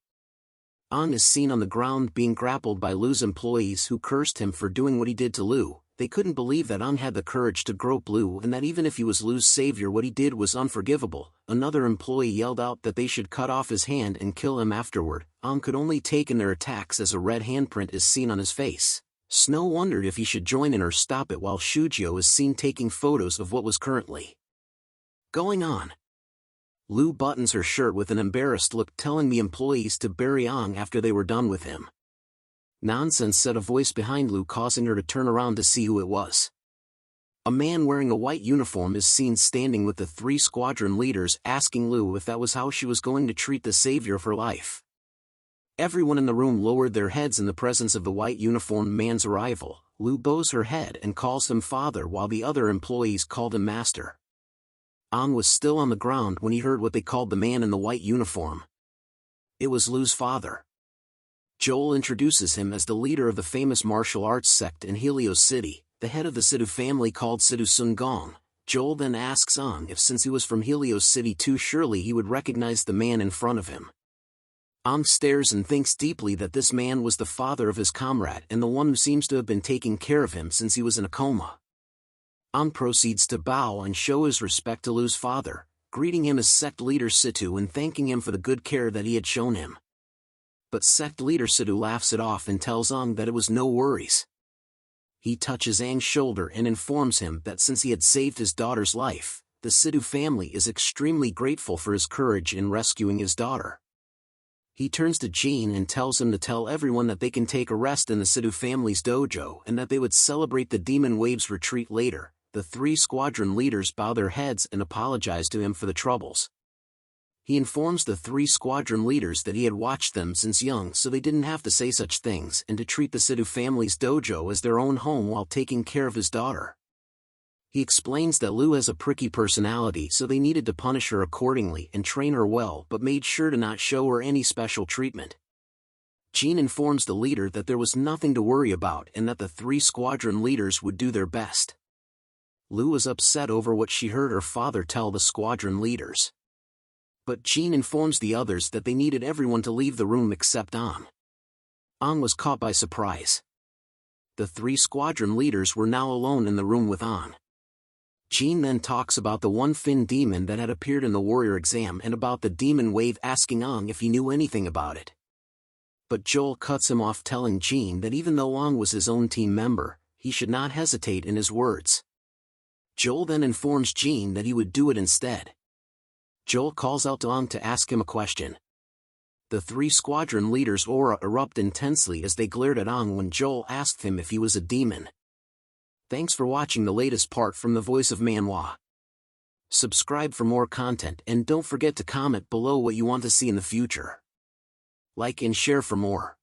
Aang is seen on the ground being grappled by Lu's employees, who cursed him for doing what he did to Lu. They couldn't believe that Aang had the courage to grope Lu, and that even if he was Lu's savior, what he did was unforgivable. Another employee yelled out that they should cut off his hand and kill him afterward. Aang could only take in their attacks as a red handprint is seen on his face. Snow wondered if he should join in or stop it, while Shujio is seen taking photos of what was currently going on. Lu buttons her shirt with an embarrassed look, telling the employees to bury Aang after they were done with him. "Nonsense," said a voice behind Lu, causing her to turn around to see who it was. A man wearing a white uniform is seen standing with the 3 squadron leaders, asking Lu if that was how she was going to treat the savior of her life. Everyone in the room lowered their heads in the presence of the white uniformed man's arrival. Lu bows her head and calls him father, while the other employees called him master. Aang was still on the ground when he heard what they called the man in the white uniform. It was Lu's father. Joel introduces him as the leader of the famous martial arts sect in Helios City, the head of the Sidhu family called Sidhu Sungong. Joel then asks Aang if, since he was from Helios City too, surely he would recognize the man in front of him. Aang stares and thinks deeply that this man was the father of his comrade and the one who seems to have been taking care of him since he was in a coma. Aang proceeds to bow and show his respect to Lu's father, greeting him as sect leader Sidhu and thanking him for the good care that he had shown him. But sect leader Sidhu laughs it off and tells Aang that it was no worries. He touches Aang's shoulder and informs him that since he had saved his daughter's life, the Sidhu family is extremely grateful for his courage in rescuing his daughter. He turns to Jean and tells him to tell everyone that they can take a rest in the Sidhu family's dojo and that they would celebrate the demon wave's retreat later. The 3 squadron leaders bow their heads and apologize to him for the troubles. He informs the 3 squadron leaders that he had watched them since young so they didn't have to say such things and to treat the Sidhu family's dojo as their own home while taking care of his daughter. He explains that Lu has a pricky personality so they needed to punish her accordingly and train her well but made sure to not show her any special treatment. Jean informs the leader that there was nothing to worry about and that the 3 squadron leaders would do their best. Lu was upset over what she heard her father tell the squadron leaders. But Jean informs the others that they needed everyone to leave the room except Aang. Aang was caught by surprise. The 3 squadron leaders were now alone in the room with Aang. Jean then talks about the one-fin demon that had appeared in the warrior exam and about the demon wave, asking Aang if he knew anything about it. But Joel cuts him off, telling Jean that even though Aang was his own team member, he should not hesitate in his words. Joel then informs Jean that he would do it instead. Joel calls out to Aang to ask him a question. The 3 squadron leaders' aura erupt intensely as they glared at Aang when Joel asked him if he was a demon. Thanks for watching the latest part from the voice of Manhwa. Subscribe for more content and don't forget to comment below what you want to see in the future. Like and share for more.